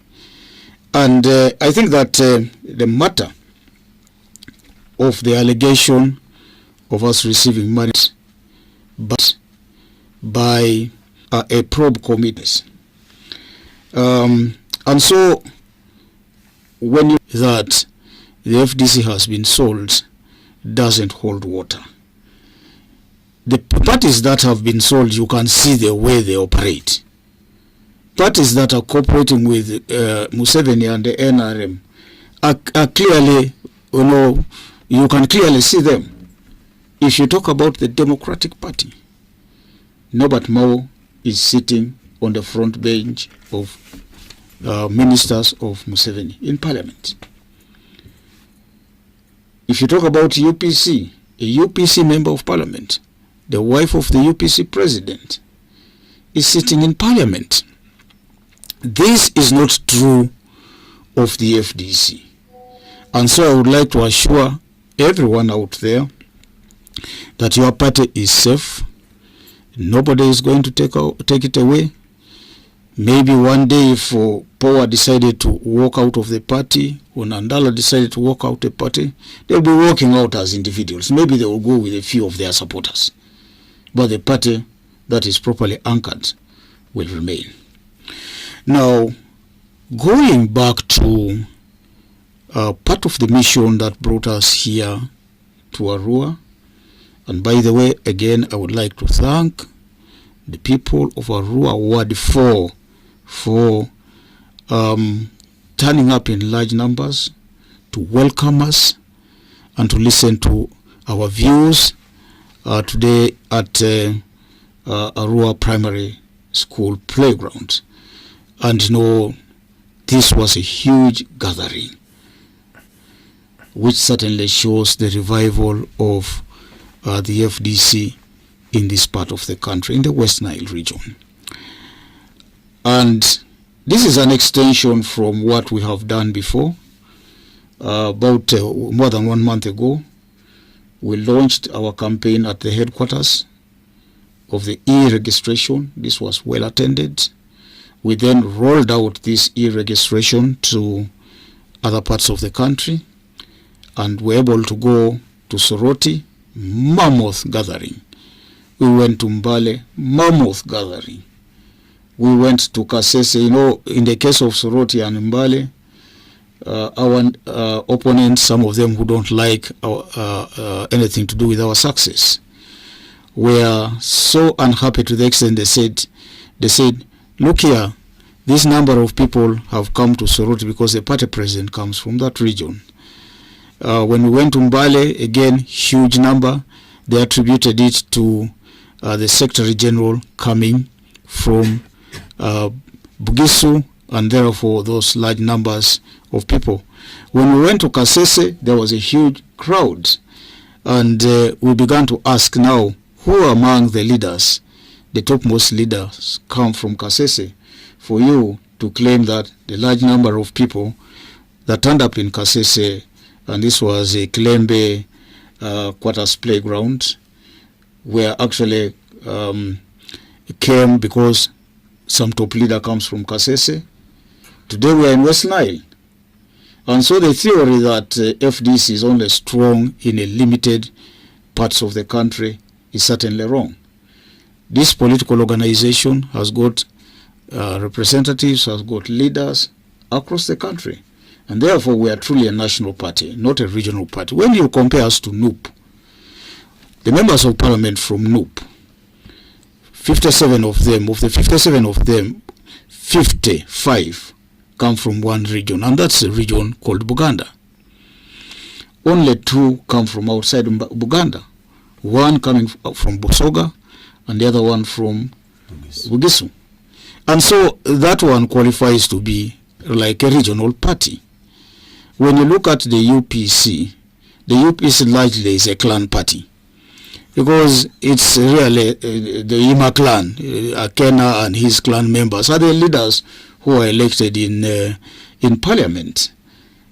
[SPEAKER 6] And I think that the matter of the allegation of us receiving money but by a probe committee. And so when you that the FDC has been sold doesn't hold water. The parties that have been sold, you can see the way they operate. Parties that are cooperating with Museveni and the NRM are clearly, you can clearly see them. If you talk about the Democratic Party, Norbert Mao is sitting on the front bench of ministers of Museveni in Parliament. If you talk about UPC, a UPC member of Parliament, the wife of the UPC president, is sitting in Parliament. This is not true of the FDC. And so I would like to assure everyone out there that your party is safe. Nobody is going to take it away. Maybe one day if Power decided to walk out of the party, or Nandala decided to walk out the party, they'll be walking out as individuals. Maybe they will go with a few of their supporters. But the party that is properly anchored will remain. Now, going back to part of the mission that brought us here to Arua, and by the way, again, I would like to thank the people of Arua Ward 4 for turning up in large numbers to welcome us and to listen to our views today at Arua Primary School playground. And this was a huge gathering, which certainly shows the revival of the FDC in this part of the country, in the West Nile region. And this is an extension from what we have done before. About more than 1 month ago, we launched our campaign at the headquarters of the e-registration. This was well attended. We then rolled out this e-registration to other parts of the country, and were able to go to Soroti, mammoth gathering. We went to Mbale, mammoth gathering. We went to Kasese. In the case of Soroti and Mbale, our opponents, some of them who don't like anything to do with our success, were so unhappy to the extent they said, look here, this number of people have come to Soroti because the party president comes from that region. When we went to Mbale, again, huge number. They attributed it to the Secretary General coming from Bugisu, and therefore those large numbers of people. When we went to Kasese, there was a huge crowd, and we began to ask now, who among the leaders, the topmost leaders, come from Kasese, for you to claim that the large number of people that turned up in Kasese, and this was a Kilembe quarters playground, where actually came because some top leader comes from Kasese. Today we are in West Nile. And so the theory that FDC is only strong in a limited parts of the country is certainly wrong. This political organization has got representatives, has got leaders across the country. And therefore we are truly a national party, not a regional party. When you compare us to NUP, the members of parliament from NUP, 57 of them, of the 57 of them, 55 come from one region, and that's a region called Buganda. Only 2 come from outside Buganda, one coming from Busoga and the other one from Bugisu. And so that one qualifies to be like a regional party. When you look at the UPC largely is a clan party, because it's really the Ima clan, Akena and his clan members are the leaders who are elected in parliament.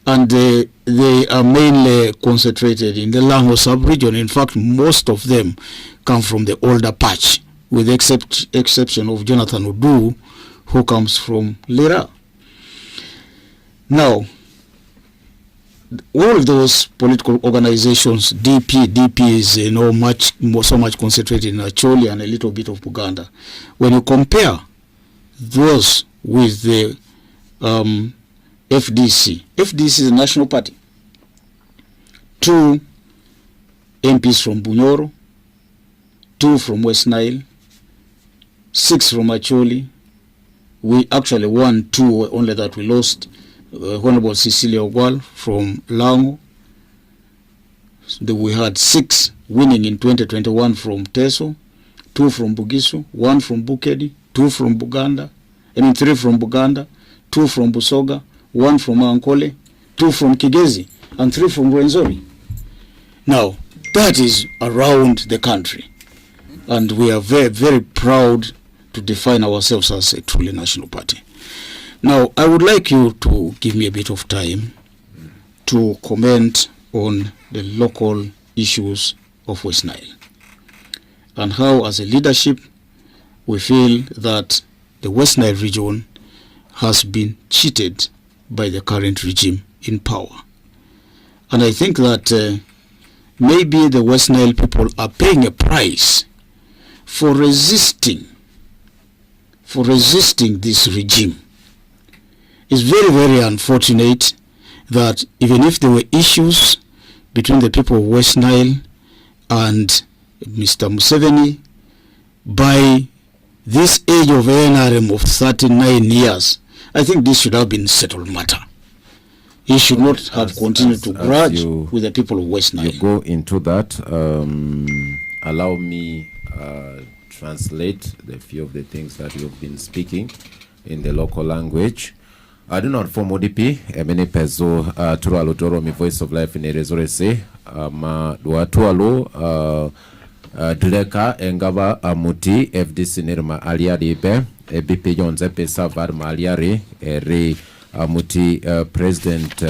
[SPEAKER 6] and they are mainly concentrated in the Lango sub-region. In fact, most of them come from the older patch, with the exception of Jonathan Udu, who comes from Lira. Now, all those political organizations, DP is so much concentrated in Acholi and a little bit of Buganda. When you compare those with the FDC is a national party. 2 MPs from Bunyoro, 2 from West Nile, 6 from Acholi. We actually won 2, only that we lost. Honorable Cecilia Ogwal from Lango. We had 6 winning in 2021 from Teso, 2 from Bugisu, 1 from Bukedi, 2 from Buganda, 3 from Buganda, 2 from Busoga, 1 from Ankole, 2 from Kigezi, and 3 from Rwenzori. Now, that is around the country. And we are very, very proud to define ourselves as a truly national party. Now, I would like you to give me a bit of time to comment on the local issues of West Nile and how, as a leadership, we feel that the West Nile region has been cheated by the current regime in power. And I think that maybe the West Nile people are paying a price for resisting this regime. It's very, very unfortunate that even if there were issues between the people of West Nile and Mr. Museveni, by this age of NRM of 39 years, I think this should have been settled matter. He should not have continued to grudge with the people of West Nile.
[SPEAKER 1] You go into that. Allow me translate a few of the things that you've been speaking in the local language. I do not form ODP, many peso tualo toro mi voice of life in Erezorese, ma dua tualo dileka engaba amuti FDC nirma aliari be, BP Jonze pesa var ma aliari, re amuti president,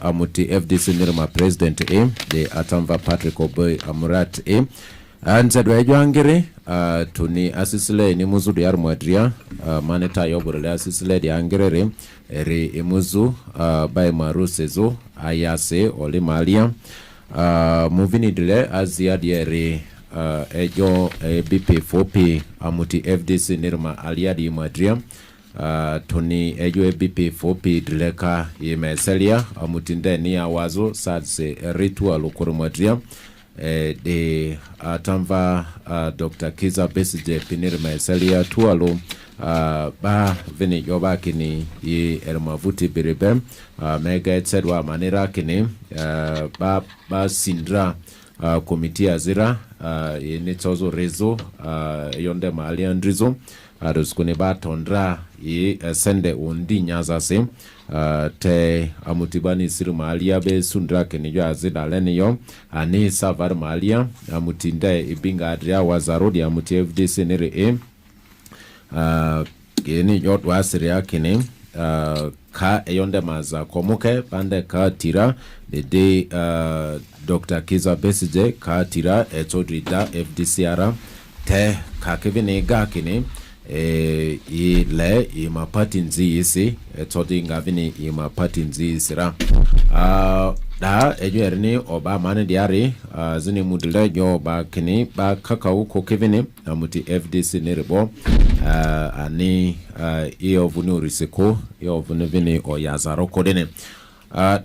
[SPEAKER 1] amuti FDC nirma president de atamva Patrick Oboy Amurat anza dwejo angere tuni asisile ni muzu di armwadria maneta yoborele asisile di angere re emuzu by marusezo ayase ole malia movini dile azia di ejo BP4P amuti FDC nirma alia di madria tuni ejo BP4P dileka yemeselia amuti ndeni awazo sadse ritual okormadria de atamva Dr. Kiza Besije Pinir Meselia Tualo ba vini yoba kini ye ermavuti biribem mega etsedwa manera kini ba sindra komiti azira ye netozo rezo yonde mali andrizo aruskune ba tondra ye sende undi nyaza se te amutibani siru malia be sundra kenijo azida leniyo ani savar malia amutinde ibinga adria wazarodi amuti FDC nere keni yot wasiria kini ka eyonde maza komuke pande ka tira de Dr. Kiza Besije ka tira etodrida FDCR te ka kevine ga kini ile imapati nzi isi etodi ngavini imapati nzi isira da ejo erni oba mane diari zini mudule jo ba kini ba kakau ko kevini amuti FDC nerebo ani iyo vunu risiko iyo vunu vini oyazaro kodene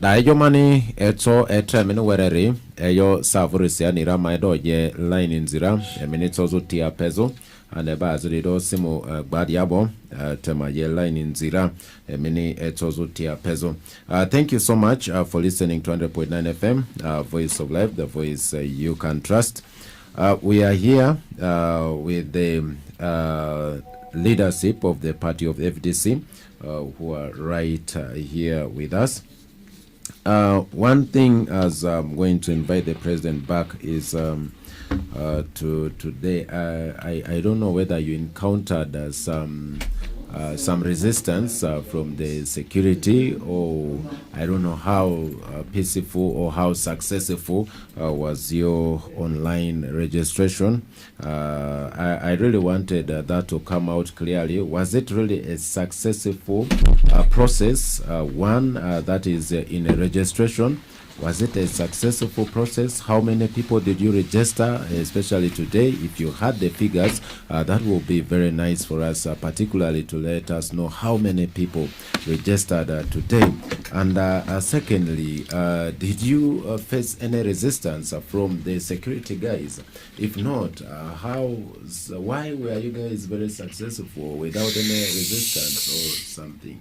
[SPEAKER 1] da ejo mani eto etremene werere eyo savurisi anira maido ye line nzira eminitozo tia pezo aneba azurido simu gbadiabo tema ye line nzira mini etozo tia pezo. Thank you so much for listening to 100.9 FM Voice of Life, the voice you can trust. We are here with the leadership of the party of FDC who are right here with us. One thing, as I'm going to invite the president back, is to today. I don't know whether you encountered some some resistance from the security, or I don't know how peaceful or how successful was your online registration. I really wanted that to come out clearly. Was it really a successful process? One that is in a registration. Was it a successful process? How many people did you register, especially today? If you had the figures, that will be very nice for us, particularly to let us know how many people registered today. And secondly, did you face any resistance from the security guys? If not, why were you guys very successful without any resistance or something?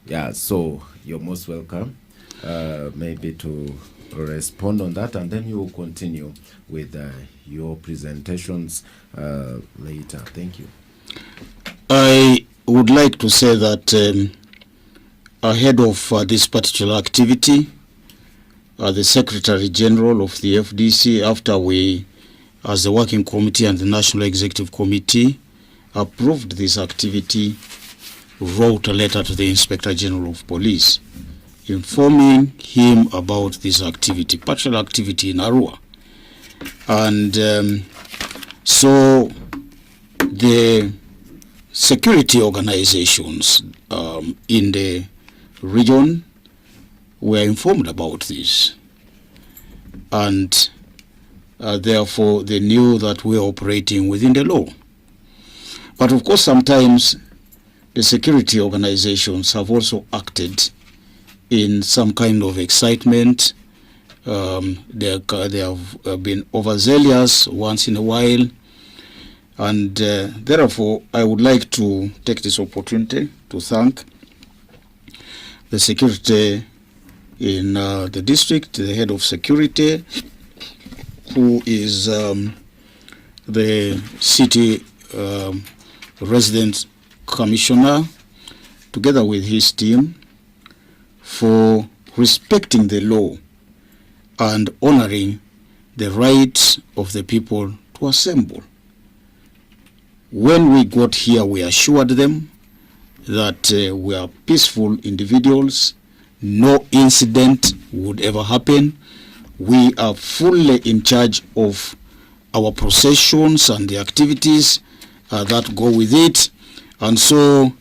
[SPEAKER 1] Yeah, so you're most welcome. Maybe to respond on that, and then you will continue with your presentations later. Thank you.
[SPEAKER 6] I would like to say that ahead of this particular activity, the Secretary General of the FDC, after we, as the Working Committee and the National Executive Committee, approved this activity, wrote a letter to the Inspector General of Police informing him about this activity, partial activity in Arua. And so the security organizations in the region were informed about this. And therefore they knew that we are operating within the law. But of course sometimes the security organizations have also acted in some kind of excitement. They have been overzealous once in a while, and therefore I would like to take this opportunity to thank the security in the district, the head of security, who is the city resident commissioner, together with his team, for respecting the law and honoring the rights of the people to assemble. When we got here, we assured them that we are peaceful individuals, no incident would ever happen. We are fully in charge of our processions and the activities that go with it, and so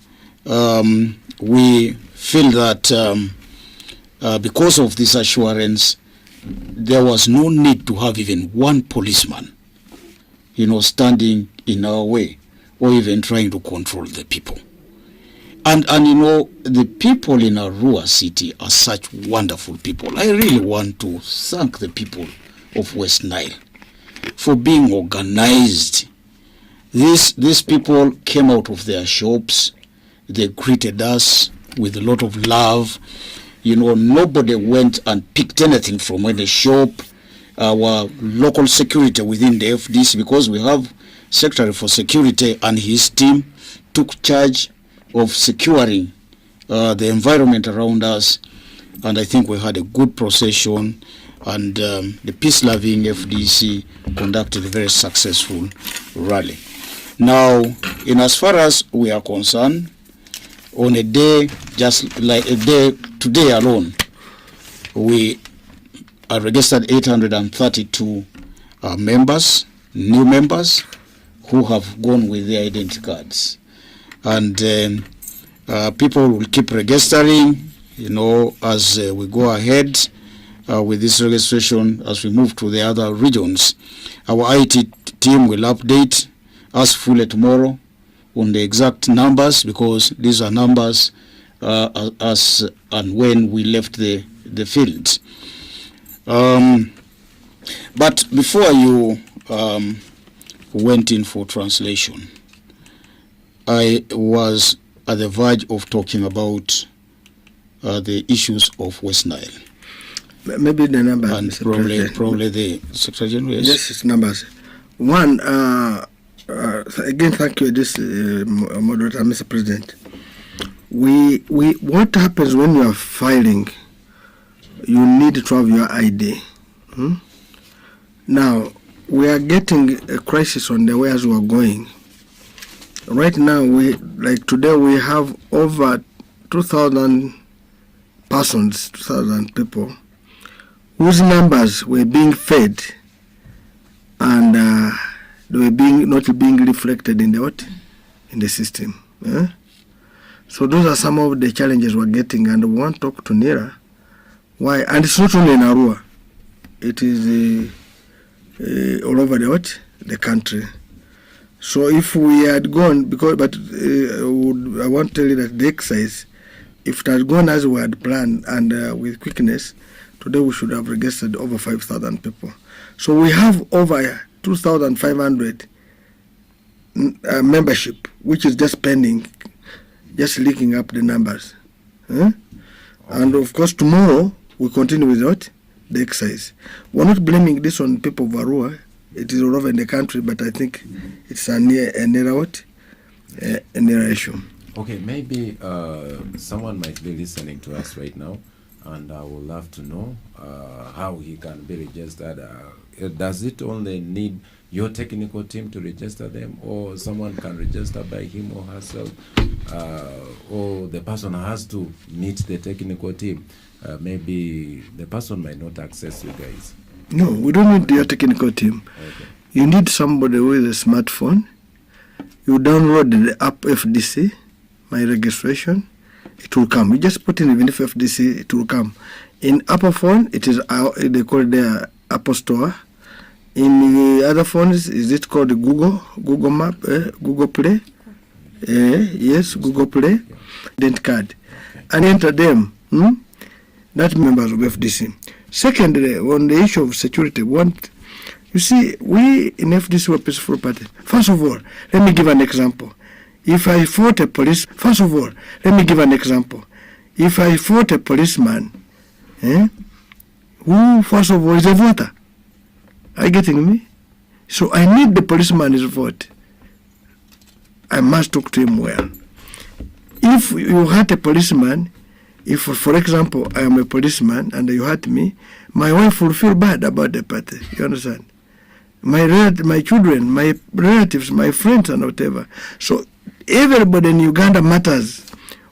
[SPEAKER 6] we feel that because of this assurance, there was no need to have even one policeman, standing in our way or even trying to control the people. And the people in Arua city are such wonderful people. I really want to thank the people of West Nile for being organized. These people came out of their shops. They greeted us with a lot of love. Nobody went and picked anything from any shop. Our local security within the FDC, because we have Secretary for Security and his team, took charge of securing the environment around us, and I think we had a good procession, and the peace-loving FDC conducted a very successful rally. Now, in as far as we are concerned, on a day, just like a day today alone, we are registered 832 members, new members, who have gone with their identity cards. And people will keep registering, as we go ahead with this registration, as we move to the other regions. Our IT team will update us fully tomorrow on the exact numbers, because these are numbers as and when we left the field. But before you went in for translation, I was at the verge of talking about the issues of West Nile.
[SPEAKER 5] Maybe the numbers,
[SPEAKER 6] and
[SPEAKER 5] Mr.
[SPEAKER 6] probably the Secretary General.
[SPEAKER 5] Yes, it's numbers. One, again, thank you, this moderator, Mr. President. What happens when you are filing? You need to have your ID. Now, we are getting a crisis on the way as we are going. right now, today we have over 2,000 persons, 2,000 people, whose numbers were being fed and they were not being reflected in the system. So those are some of the challenges we're getting, and we want to talk to NERA why. And it's not only in Arua; it is all over the country. So if we had gone, I want to tell you that the exercise, if it had gone as we had planned and with quickness, today we should have registered over 5,000 people. So we have over 2,500 membership, which is just pending, just leaking up the numbers. And of course, tomorrow we continue with the exercise. We're not blaming this on people of Arua. It is all over in the country, but I think it's a near issue.
[SPEAKER 1] Okay, maybe someone might be listening to us right now, and I would love to know how he can be registered. Does it only need your technical team to register them, or someone can register by him or herself, or the person has to meet the technical team? Maybe the person might not access you guys.
[SPEAKER 5] No, we don't need your technical team.
[SPEAKER 1] Okay.
[SPEAKER 5] You need somebody with a smartphone. You download the app FDC, my registration. It will come. You just put in even if FDC, it will come. In Apple phone, it is they call it the Apple Store. In the other phones, is it called Google Map, Google Play? Yes, Google Play. Dent card, and enter them. That members of FDC. Secondly, on the issue of security, you see, we in FDC were a peaceful party. First of all, let me give an example. If I fought a policeman, If I fought a policeman, who first of all is a voter? Are you getting me? So I need the policeman's vote. I must talk to him well. If you hurt a policeman, if, for example, I am a policeman and you hurt me, my wife will feel bad about the party. You understand? My children, my relatives, my friends, and whatever. So everybody in Uganda matters,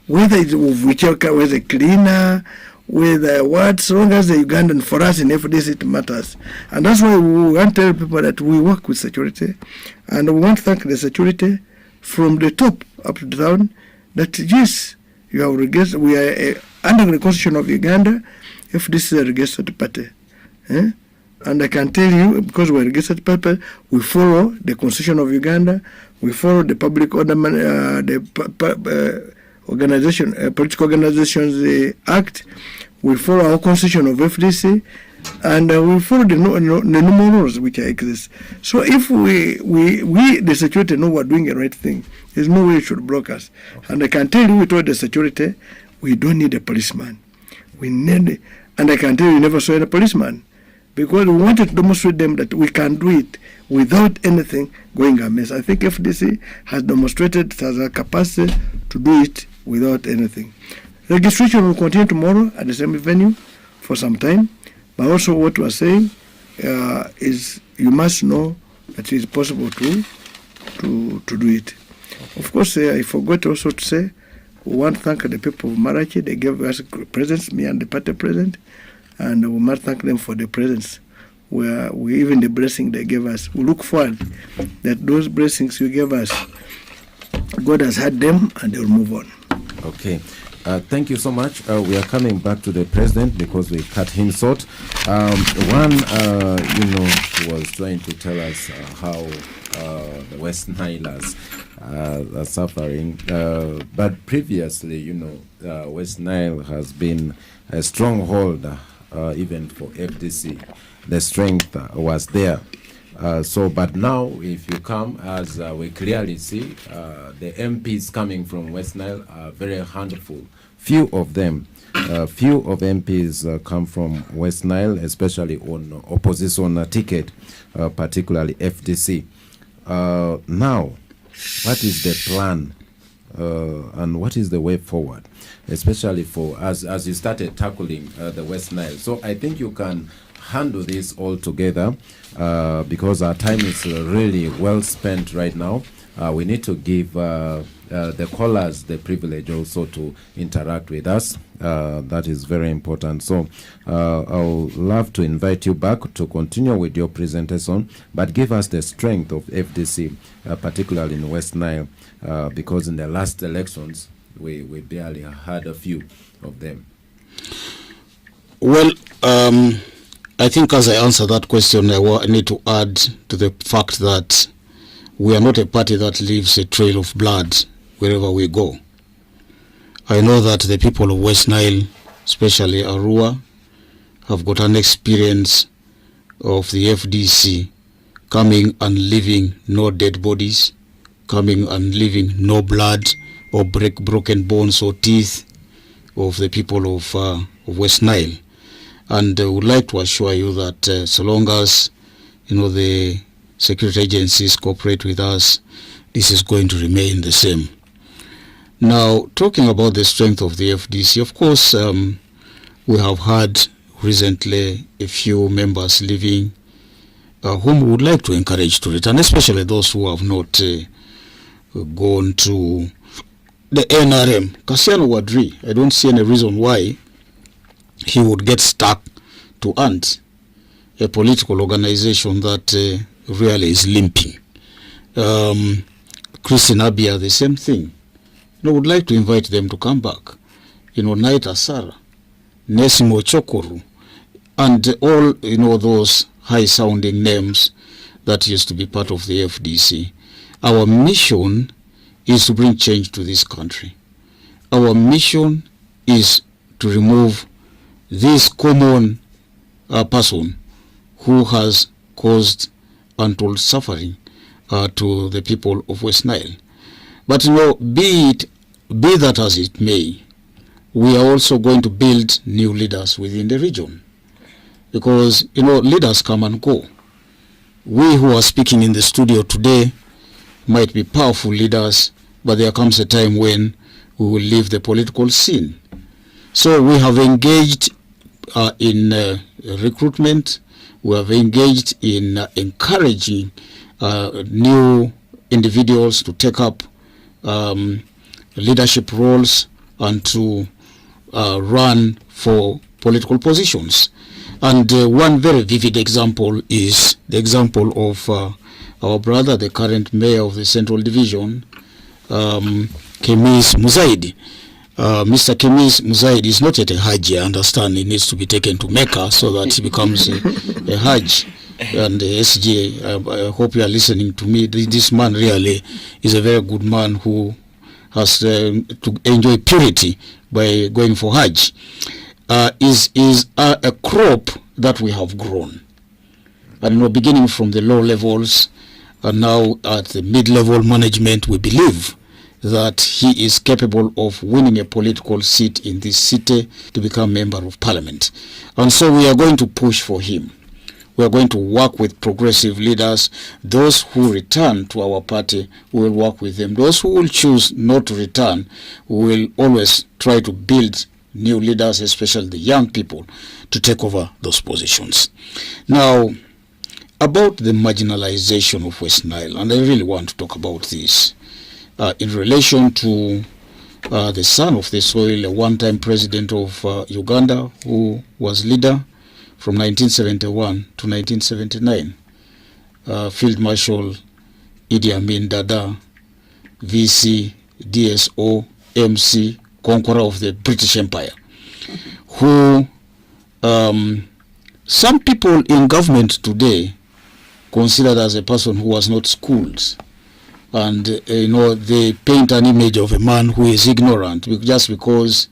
[SPEAKER 5] whether it's whether a cleaner, whether what, so long as the Ugandan, for us in FDC, it matters. And that's why we want to tell people that we work with security, and we want to thank the security from the top up to down, that yes, you have registered. We are under the Constitution of Uganda, if this is a registered party. And I can tell you, because we are a registered party, we follow the Constitution of Uganda, we follow the Public Order, Political Organizations Act, we follow our Constitution of FDC, and we follow the normal rules which exist. So if we the security know we're doing the right thing, there's no way it should block us. And I can tell you, we told the security, we don't need a policeman. We need, and I can tell you, never saw a policeman, because we wanted to demonstrate them that we can do it without anything going amiss. I think FDC has demonstrated it has a capacity to do it without anything. Registration will continue tomorrow at the same venue for some time, but also what we are saying is you must know that it is possible to do it. Of course, I forgot also to say, we want to thank the people of Marachi. They gave us presents, me and the party president, and we must thank them for the presents. Even the blessing they gave us, we look forward that those blessings you gave us, God has had them, and they will move on.
[SPEAKER 1] Okay. Thank you so much. We are coming back to the president because we cut him short. One, he was trying to tell us how the West Nilers are suffering. But previously, West Nile has been a stronghold even for FDC. The strength was there. But now, if you come, as we clearly see, the MPs coming from West Nile are very handful. Few of MPs come from West Nile, especially on opposition ticket, particularly FDC. Now, what is the plan and what is the way forward, especially for as you started tackling the West Nile? So I think you can handle this all together because our time is really well spent right now. we need to give the callers the privilege also to interact with us. That is very important. So I would love to invite you back to continue with your presentation, but give us the strength of FDC, particularly in West Nile, because in the last elections, we barely had a few of them.
[SPEAKER 6] Well, I think as I answer that question, I need to add to the fact that we are not a party that leaves a trail of blood wherever we go. I know that the people of West Nile, especially Arua, have got an experience of the FDC coming and leaving no dead bodies, coming and leaving no blood or broken bones or teeth of the people of West Nile. And I would like to assure you that so long as the security agencies cooperate with us, this is going to remain the same. Now, talking about the strength of the FDC, of course, we have had recently a few members leaving whom we would like to encourage to return, especially those who have not gone to the NRM. Kasiano Wadri, I don't see any reason why he would get stuck to ANT, a political organization that really is limping. Christine Abia, the same thing. I would like to invite them to come back. Naita Asara, Nesimo Chokoru, and all those high-sounding names that used to be part of the FDC. Our mission is to bring change to this country. Our mission is to remove this common person who has caused untold suffering to the people of West Nile. But be that as it may, we are also going to build new leaders within the region, because leaders come and go. We who are speaking in the studio today might be powerful leaders, but there comes a time when we will leave the political scene. So we have engaged in recruitment. We have engaged in encouraging new individuals to take up leadership roles and to run for political positions. And one very vivid example is the example of our brother, the current mayor of the Central Division, Kemis Muzaidi. Mr. Kemis Muzaidi is not yet a Hajj. I understand he needs to be taken to Mecca so that he becomes a Hajj. And the SJ, I hope you are listening to me. This man really is a very good man who has to enjoy purity by going for Hajj. Is a crop that we have grown. And beginning from the low levels and now at the mid-level management, we believe that he is capable of winning a political seat in this city to become member of parliament. And so we are going to push for him. We are going to work with progressive leaders. Those who return to our party, we will work with them. Those who will choose not to return, we will always try to build new leaders, especially the young people, to take over those positions. Now, about the marginalization of West Nile, and I really want to talk about this in relation to the son of the soil, a one-time president of Uganda, who was leader from 1971 to 1979, Field Marshal Idi Amin Dada, VC, DSO, MC, conqueror of the British Empire, who some people in government today considered as a person who was not schooled. And, they paint an image of a man who is ignorant just because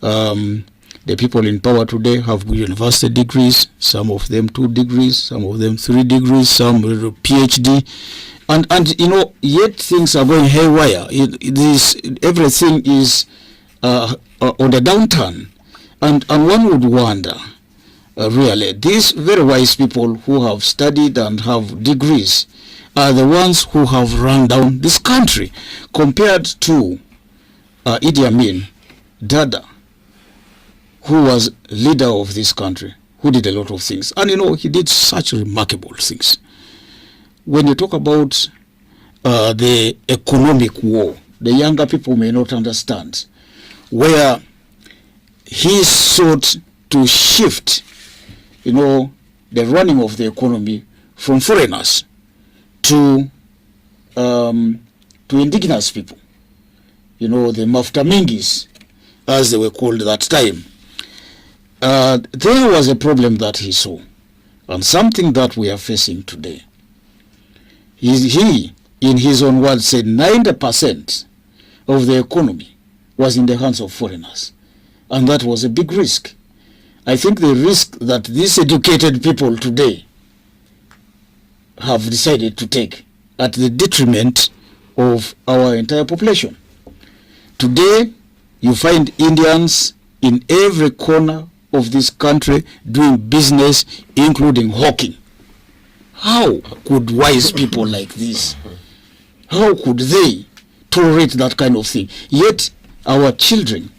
[SPEAKER 6] the people in power today have university degrees, some of them 2 degrees, some of them 3 degrees, some PhD. And yet things are going haywire. Everything is on the downturn. And one would wonder, really, these very wise people who have studied and have degrees are the ones who have run down this country, compared to Idi Amin Dada, who was leader of this country, who did a lot of things. And he did such remarkable things. When you talk about the economic war. The younger people may not understand, where he sought to shift, the running of the economy from foreigners to indigenous people, the Maftamingis, as they were called that time. There was a problem that he saw, and something that we are facing today. He, in his own words, said 90% of the economy was in the hands of foreigners, and that was a big risk. I think the risk that these educated people today have decided to take at the detriment of our entire population. Today, you find Indians in every corner of this country doing business, including hawking. How could wise people like this, how could they tolerate that kind of thing? Yet our children,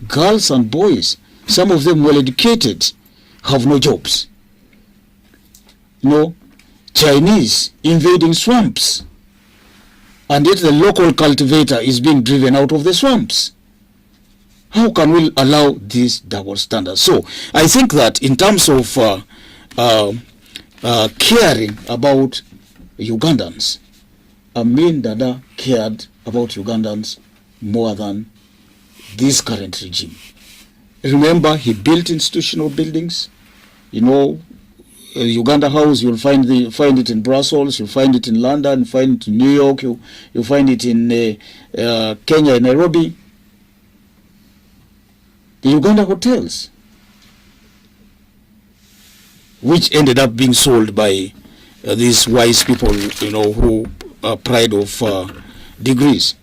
[SPEAKER 6] girls and boys, some of them well educated, have no jobs. Chinese invading swamps, and yet the local cultivator is being driven out of the swamps. How can we allow this double standard? So I think that in terms of caring about Ugandans, Amin Dada cared about Ugandans more than this current regime. Remember, he built institutional buildings. Uganda House, you'll find it in Brussels, you'll find it in London, find it in New York, you'll find it in Kenya, in Nairobi. The Uganda hotels, which ended up being sold by these wise people, who are pride of degrees.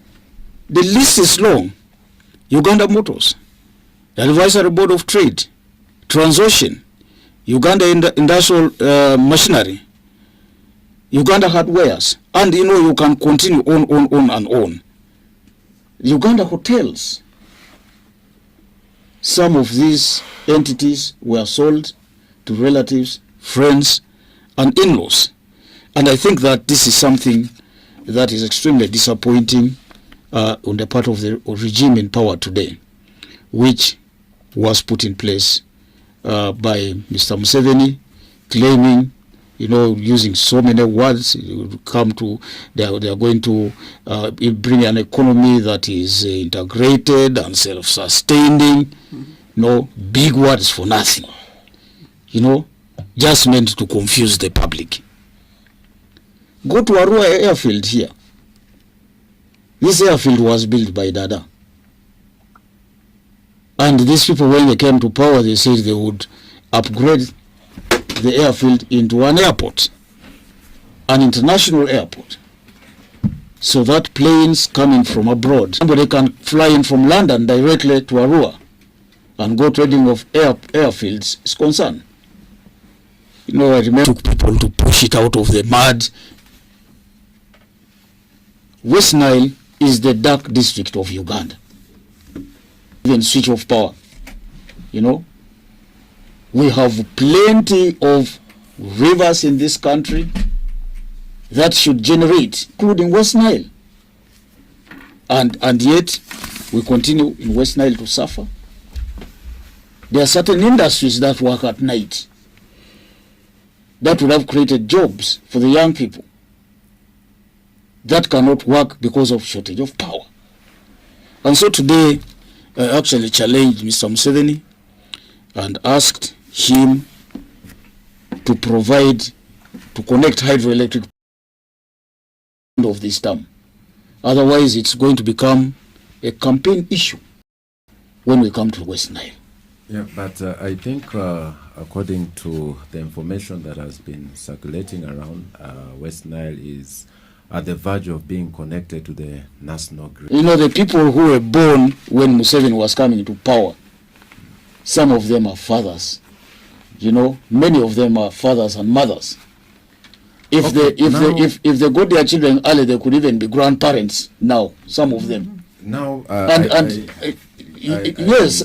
[SPEAKER 6] The list is long. Uganda Motors, the Advisory Board of Trade, Transocean, Uganda Industrial Machinery, Uganda Hardwares, and you can continue on and on. Uganda Hotels. Some of these entities were sold to relatives, friends, and in-laws. And I think that this is something that is extremely disappointing on the part of the regime in power today, which was put in place by Mr. Museveni, claiming, using so many words, they are going to bring an economy that is integrated and self-sustaining. Big words for nothing. Just meant to confuse the public. Go to Arua airfield here. This airfield was built by Dada. And these people, when they came to power, they said they would upgrade the airfield into an airport, an international airport, so that planes coming from abroad, somebody can fly in from London directly to Arua and go trading of airfields is concerned. I remember took people to push it out of the mud. West Nile is the dark district of Uganda. Even switch off power. We have plenty of rivers in this country that should generate, including West Nile. And yet, we continue in West Nile to suffer. There are certain industries that work at night that would have created jobs for the young people that cannot work because of shortage of power. And so today, I actually challenged Mr. Museveni and asked him to connect hydroelectric of this term. Otherwise, it's going to become a campaign issue when we come to West Nile.
[SPEAKER 1] Yeah, but I think according to the information that has been circulating around, West Nile is at the verge of being connected to the national grid.
[SPEAKER 6] The people who were born when Museveni was coming to power, some of them are fathers. Many of them are fathers and mothers. If they got their children early, they could even be grandparents now. Some of them.
[SPEAKER 1] Now,
[SPEAKER 6] yes,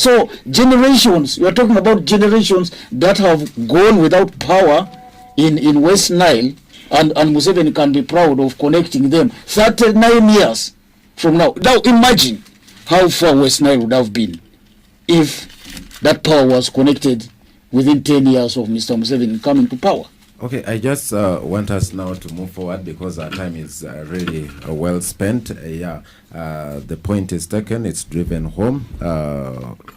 [SPEAKER 6] so generations. You are talking about generations that have gone without power in West Nile, And Museveni can be proud of connecting them 39 years from now. Now imagine how far West Nile would have been if that power was connected within 10 years of Mr. Museveni coming to power.
[SPEAKER 1] Okay, I just want us now to move forward because our time is really well spent. The point is taken, it's driven home.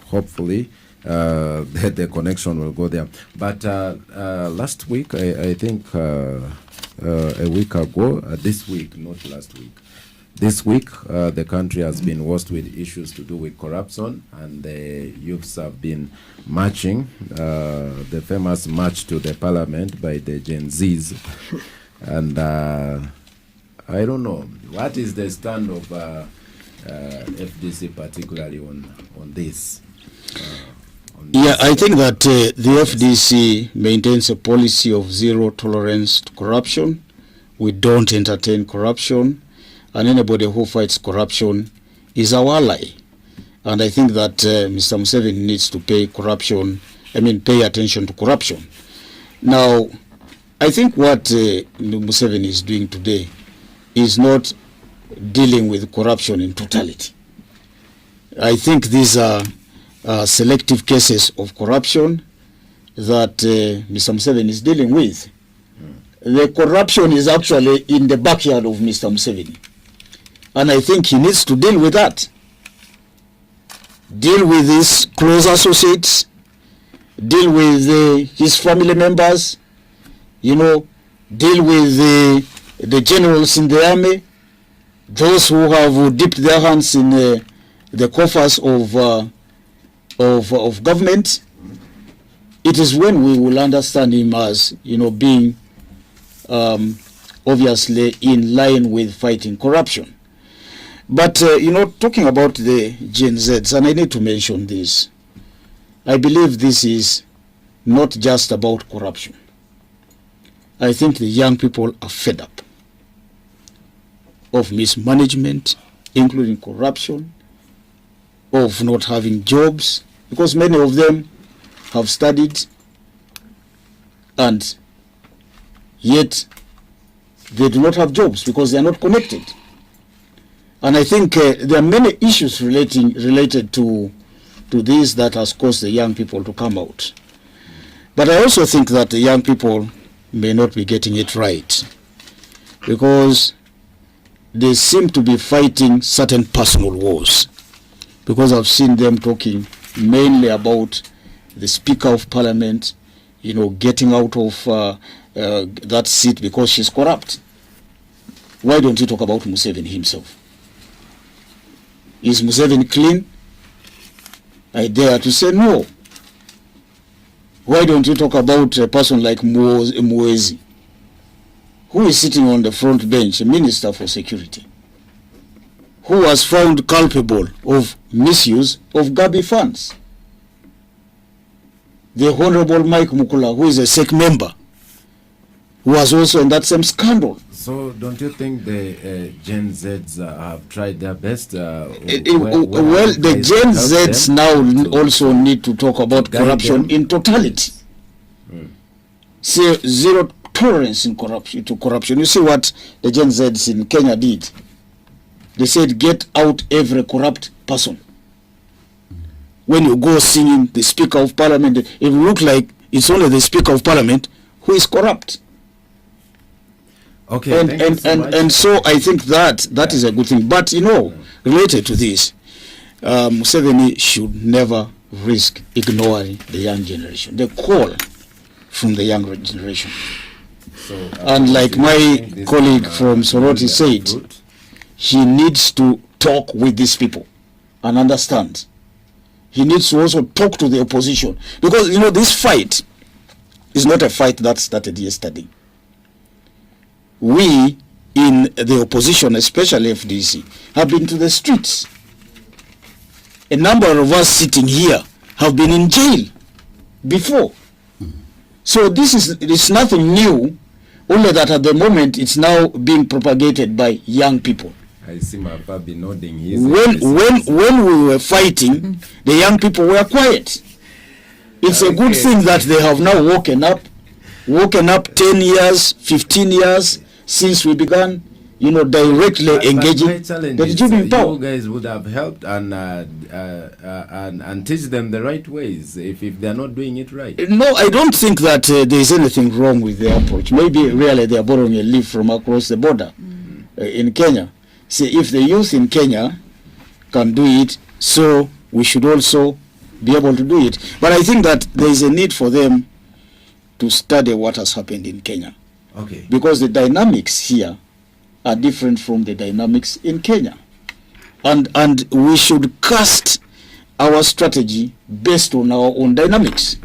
[SPEAKER 1] Hopefully, the connection will go there. But last week, I think a week ago, this week, not last week, this week, the country has been washed with issues to do with corruption, and the youths have been marching, the famous march to the parliament by the Gen Zs. And I don't know, what is the stand of FDC particularly on this?
[SPEAKER 6] Yeah, I think that the FDC maintains a policy of zero tolerance to corruption. We don't entertain corruption, and anybody who fights corruption is our ally. And I think that Mr. Museveni needs to pay attention to corruption. Now, I think what Museveni is doing today is not dealing with corruption in totality. I think these are selective cases of corruption that Mr. Museveni is dealing with. The corruption is actually in the backyard of Mr. Museveni. And I think he needs to deal with that. Deal with his close associates, deal with his family members, deal with the generals in the army, those who have dipped their hands in the coffers of government. It is when we will understand him as, being obviously in line with fighting corruption. But, talking about the Gen Zs, and I need to mention this, I believe this is not just about corruption. I think the young people are fed up of mismanagement, including corruption, of not having jobs, because many of them have studied and yet they do not have jobs because they are not connected. And I think there are many issues related to this that has caused the young people to come out. But I also think that the young people may not be getting it right, because they seem to be fighting certain personal wars. Because I've seen them talking mainly about the Speaker of Parliament, getting out of that seat because she's corrupt. Why don't you talk about Museveni himself? Is Museveni clean? I dare to say no. Why don't you talk about a person like Muezi, who is sitting on the front bench, a Minister for Security, who was found culpable of misuse of Gabi funds? The Honorable Mike Mukula, who is a SEC member, who was also in that same scandal.
[SPEAKER 1] So don't you think the Gen Zs have tried their best?
[SPEAKER 6] Well, the Gen Zs now also need to talk about corruption in totality. Say zero tolerance to corruption. You see what the Gen Zs in Kenya did? They said, get out every corrupt person. When you go singing the Speaker of Parliament, it will look like it's only the Speaker of Parliament who is corrupt.
[SPEAKER 1] Okay,
[SPEAKER 6] and so I think that is a good thing. But related to this, Museveni should never risk ignoring the young generation. The call from the younger generation.
[SPEAKER 1] So,
[SPEAKER 6] and like my colleague from Soroti said, he needs to talk with these people and understand. He needs to also talk to the opposition, because this fight is not a fight that started yesterday. We in the opposition, especially FDC, have been to the streets. A number of us sitting here have been in jail before. So it's nothing new, only that at the moment it's now being propagated by young people.
[SPEAKER 1] I see my baby nodding his
[SPEAKER 6] when we were fighting, the young people were quiet. It's a good thing that they have now woken up woken up 10 years, 15 years since we began, directly engaging the regime in power.
[SPEAKER 1] You guys would have helped and teach them the right ways if they're not doing it right.
[SPEAKER 6] No, I don't think that there is anything wrong with their approach. Maybe really they are borrowing a leaf from across the border in Kenya. See, if the youth in Kenya can do it, so we should also be able to do it. But I think that there is a need for them to study what has happened in Kenya.
[SPEAKER 1] Okay.
[SPEAKER 6] Because the dynamics here are different from the dynamics in Kenya. And we should cast our strategy based on our own dynamics,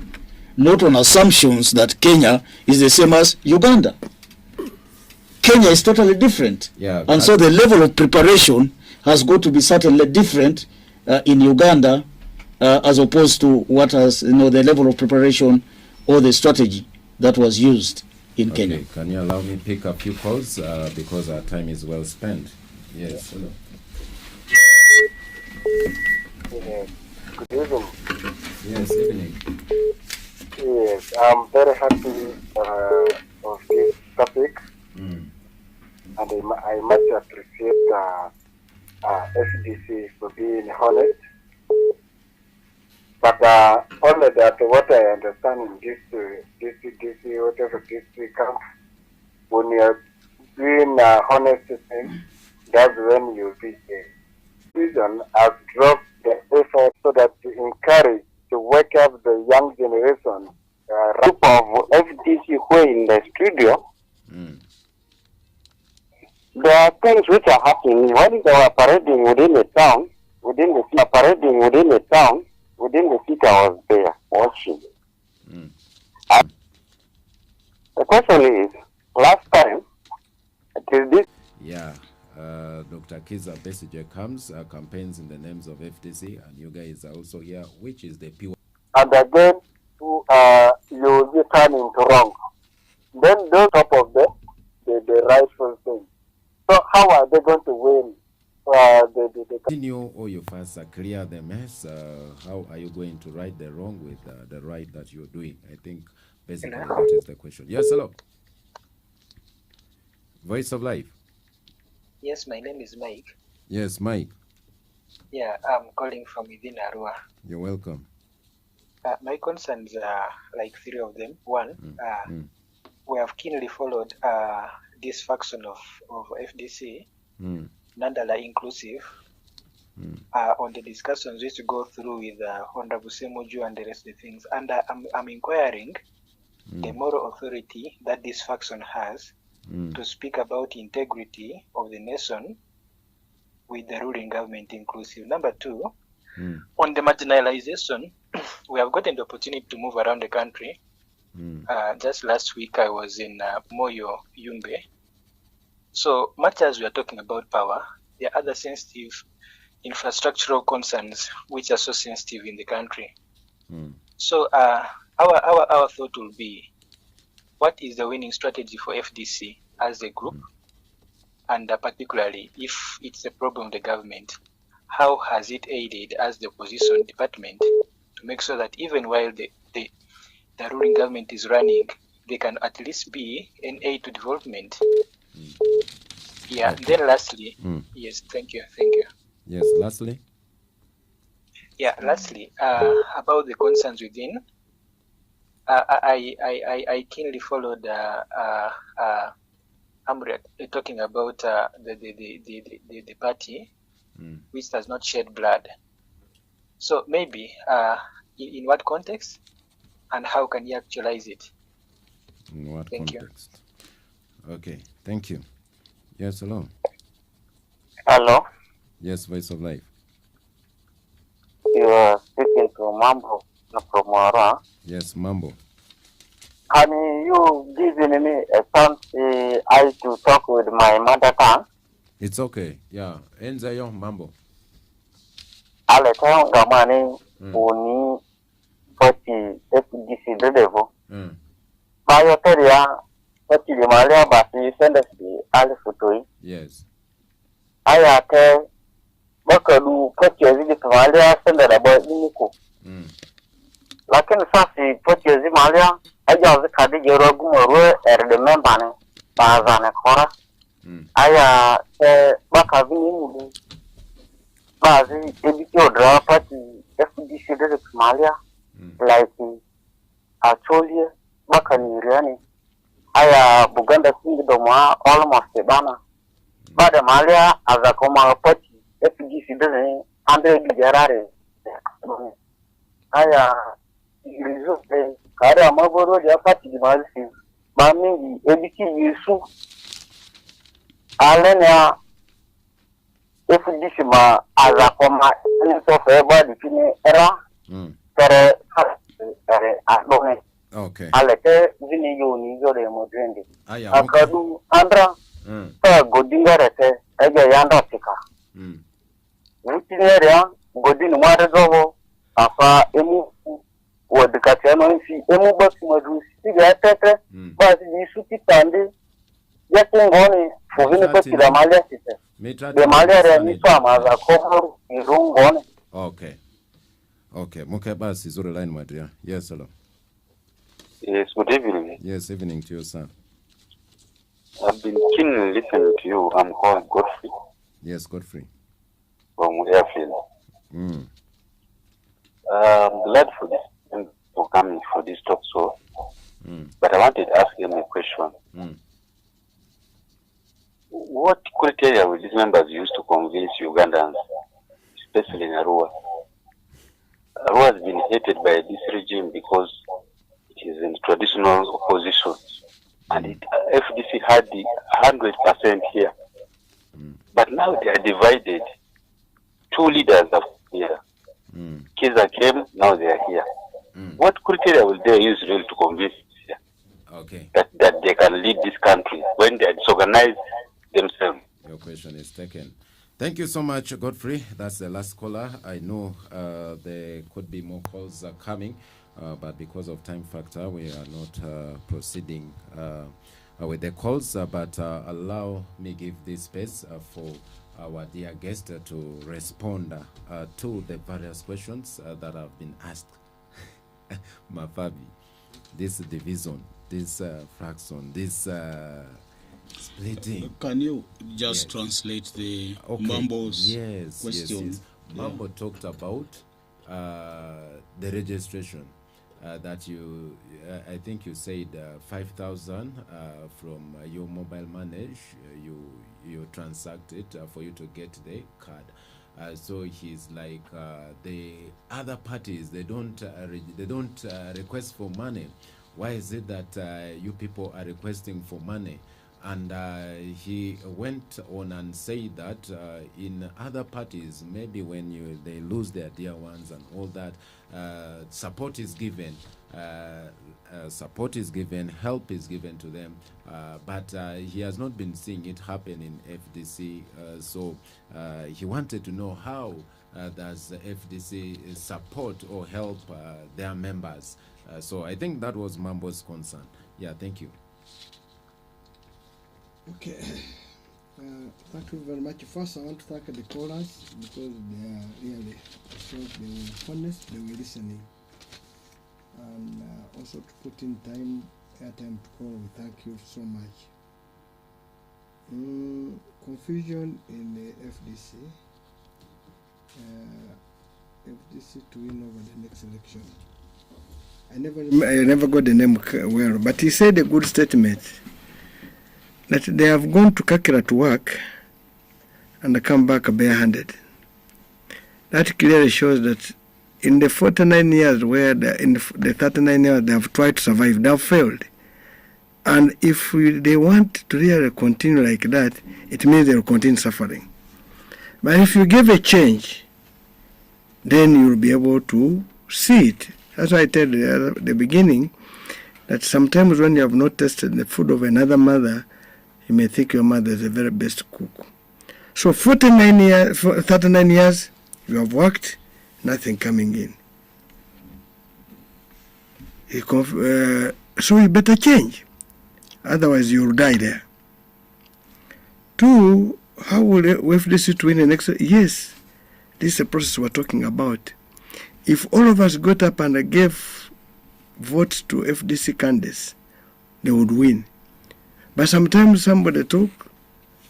[SPEAKER 6] not on assumptions that Kenya is the same as Uganda. Kenya is totally different.
[SPEAKER 1] Yeah,
[SPEAKER 6] and so the level of preparation has got to be certainly different in Uganda as opposed to what has, the level of preparation or the strategy that was used in Kenya.
[SPEAKER 1] Can you allow me to pick a few calls because our time is well spent? Yes. Hello.
[SPEAKER 7] Good evening.
[SPEAKER 1] Yes, evening.
[SPEAKER 7] Yes, I'm very happy of this topic, and I much appreciate FDC for being honest. But only that what I understand in this whatever this camp, when you're doing honest things, that's when you'll be a reason I've dropped the effort so that to encourage to wake up the young generation. Group of FDC who are in the studio. There are things which are happening when they were parading within the town, within the city. I was there watching. The question is, last time, till this.
[SPEAKER 1] Yeah, Dr. Kiza Besigye comes, campaigns in the names of FDC, and you guys are also here, which is the pure.
[SPEAKER 7] And again, you turn into wrong. Then those top of the rightful thing. So how are they going to win?
[SPEAKER 1] Continue or you first clear the mess. How are you going to right the wrong with the right that you're doing? I think basically that is the question. Yes, hello. Voice of Life.
[SPEAKER 8] Yes, my name is Mike.
[SPEAKER 1] Yes, Mike.
[SPEAKER 8] Yeah, I'm calling from within Arua.
[SPEAKER 1] You're welcome.
[SPEAKER 8] My concerns are like three of them. One, we have keenly followed this faction of FDC, Nandala inclusive, on the discussions we used to go through with Honorable Semoju and the rest of the things. And I'm inquiring the moral authority that this faction has to speak about integrity of the nation with the ruling government inclusive. Number two, on the marginalization, we have gotten the opportunity to move around the country. Just last week I was in Moyo, Yumbe. So much as we are talking about power, there are other sensitive infrastructural concerns which are so sensitive in the country. So our thought will be, what is the winning strategy for FDC as a group? And particularly if it's a problem of the government, how has it aided as the opposition department to make sure that even while the ruling government is running, they can at least be an aid to development? Yeah, okay. Then lastly, yes, thank you.
[SPEAKER 1] Yes, lastly?
[SPEAKER 8] Yeah, lastly, about the concerns within, I keenly followed Aria talking about the party which does not shed blood. So maybe in what context and how can you actualize it?
[SPEAKER 1] In what
[SPEAKER 8] Thank
[SPEAKER 1] context? You. Okay, thank you. Yes, hello.
[SPEAKER 7] Hello.
[SPEAKER 1] Yes, Voice of Life.
[SPEAKER 7] You are speaking to Mambo from Arua.
[SPEAKER 1] Yes, Mambo.
[SPEAKER 7] Can you give me a chance to talk with my mother tongue?
[SPEAKER 1] It's okay. Yeah. Enzayo Mambo.
[SPEAKER 7] Ale tayo ngamani uni poti FDC level. Bayo teria poti limalia basi senda si ale futoi.
[SPEAKER 1] Yes.
[SPEAKER 7] Aya te bakalu poti azidi limalia senda da boy niko. Lakini sasa poti azidi limalia aja kadi jero gumoro de membane bazane kora aya baka vini mudu bazi editio dra party FDC de Somalia like actually baka ni riani aya Buganda kingdom almost bana bada Malia aza koma party FDC de Andre Gerare aya ilizo kare amagoro ya party di malisi mami ediki yesu alenia FDC ma aza koma so feba di fini era tere adone
[SPEAKER 1] Okay.
[SPEAKER 7] aleke vini yoni zore modrende
[SPEAKER 1] Aya,
[SPEAKER 7] akadu andra godinga rete eje yanda tika Wutineria godin mwarezo afa emu wadikatiano nsi emu basi madusi siga tete basi jisuti tande yake ngoni fuvini kwa kila malia site de malia ya niso amaza komoru irungone.
[SPEAKER 1] Okay, muke basi zuri line my dear. Yes, hello.
[SPEAKER 9] Yes, good evening.
[SPEAKER 1] Yes, evening to you, sir.
[SPEAKER 9] I've been keen listening to you. I'm called Godfrey.
[SPEAKER 1] Yes, Godfrey.
[SPEAKER 9] From Airfield. I'm glad for this and for coming for this talk. So, but I wanted to ask him a question. What criteria will these members use to convince Ugandans, especially in Arua? Arua has been hated by this regime because it is in traditional opposition, and FDC had the 100% here. But now they are divided. Two leaders are here. Kiza came, now they are here. What criteria will they use really to convince that they can lead this country when they are disorganized themselves?
[SPEAKER 1] Your question is taken. Thank you so much, Godfrey. That's the last caller. I know there could be more calls coming, but because of time factor, we are not proceeding with the calls. But allow me give this space for our dear guest to respond to the various questions that have been asked. Mafabi, this division, this fraction, this splitting.
[SPEAKER 6] Can you just translate the Mambo's question?
[SPEAKER 1] Yes. Mambo talked about the registration that you, I think you said 5,000 from your mobile money, you transact it for you to get the card. So he's like the other parties, they don't request for money. Why is it that you people are requesting for money? And he went on and said that in other parties, maybe when they lose their dear ones and all that, support is given, help is given to them, but he has not been seeing it happen in FDC. So he wanted to know how does the FDC support or help their members. So I think that was Mambo's concern. Yeah, thank you.
[SPEAKER 5] Okay. Thank you very much. First, I want to thank the callers because they are really showed they were honest, they were listening. And also to put in airtime to call, we thank you so much. Confusion in the FDC. FDC to win over the next election. I never got the name well, but he said a good statement. That they have gone to Kakira to work and come back barehanded. That clearly shows that in the 49 years where in the 39 years they have tried to survive, they have failed. And if they want to really continue like that, it means they will continue suffering. But if you give a change, then you will be able to see it. That's why I told you at the beginning that sometimes when you have not tasted the food of another mother, you may think your mother is the very best cook. So 39 years, you have worked, nothing coming in. So you better change. Otherwise you'll die there. Two, how will FDC to win the next? Yes, this is a process we're talking about. If all of us got up and gave votes to FDC candidates, they would win. But sometimes somebody talk,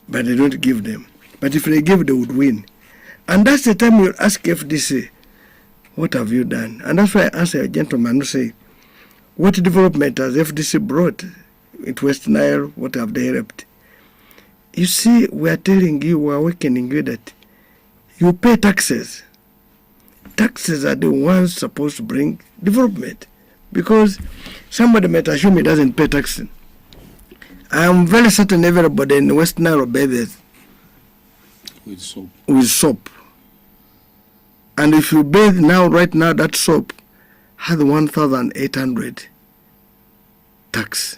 [SPEAKER 5] but they don't give them. But if they give, they would win. And that's the time you ask FDC, what have you done? And that's why I asked a gentleman who say, what development has FDC brought in West Nile? What have they helped? You see, we are telling you, we are awakening you that you pay taxes. Taxes are the ones supposed to bring development. Because somebody might assume he doesn't pay taxes. I am very certain everybody in West Nile bathes with soap. And if you bathe now, right now, that soap has 1,800 tax,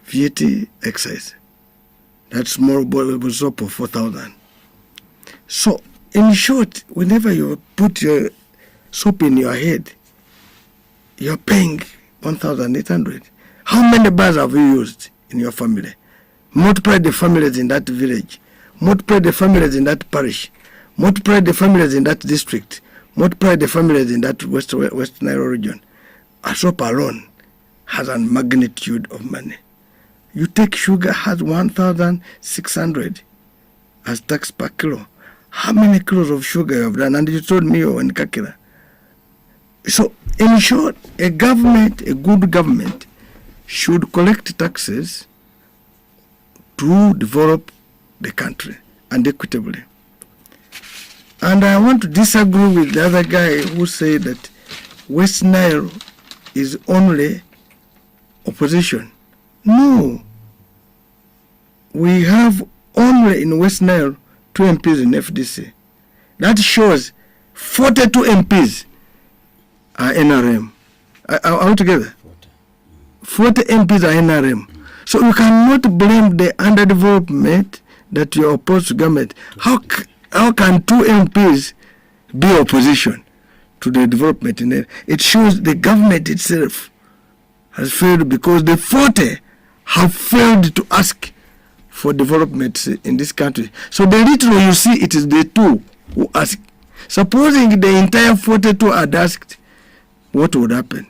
[SPEAKER 5] VAT, excise. That's small boilable soap of 4,000. So, in short, whenever you put your soap in your head, you're paying 1,800. How many bars have you used in your family? Multiply the families in that village. Multiply the families in that parish. Multiply the families in that district. Multiply the families in that West Nile region. A soap alone has a magnitude of money. You take sugar, has 1,600 as tax per kilo. How many kilos of sugar you have done? And you told me you're in Kakira. So, in short, a good government, should collect taxes to develop the country and equitably. And I want to disagree with the other guy who said that West Nile is only opposition. No. We have only in West Nile 2 MPs in FDC. That shows 42 MPs are NRM. Altogether, 40 MPs are NRM. So you cannot blame the underdevelopment that you are opposed to government. How can 2 MPs be opposition to the development in it? It shows the government itself has failed because the 40 have failed to ask for development in this country. So the little you see, it is the 2 who ask. Supposing the entire 42 had asked, what would happen?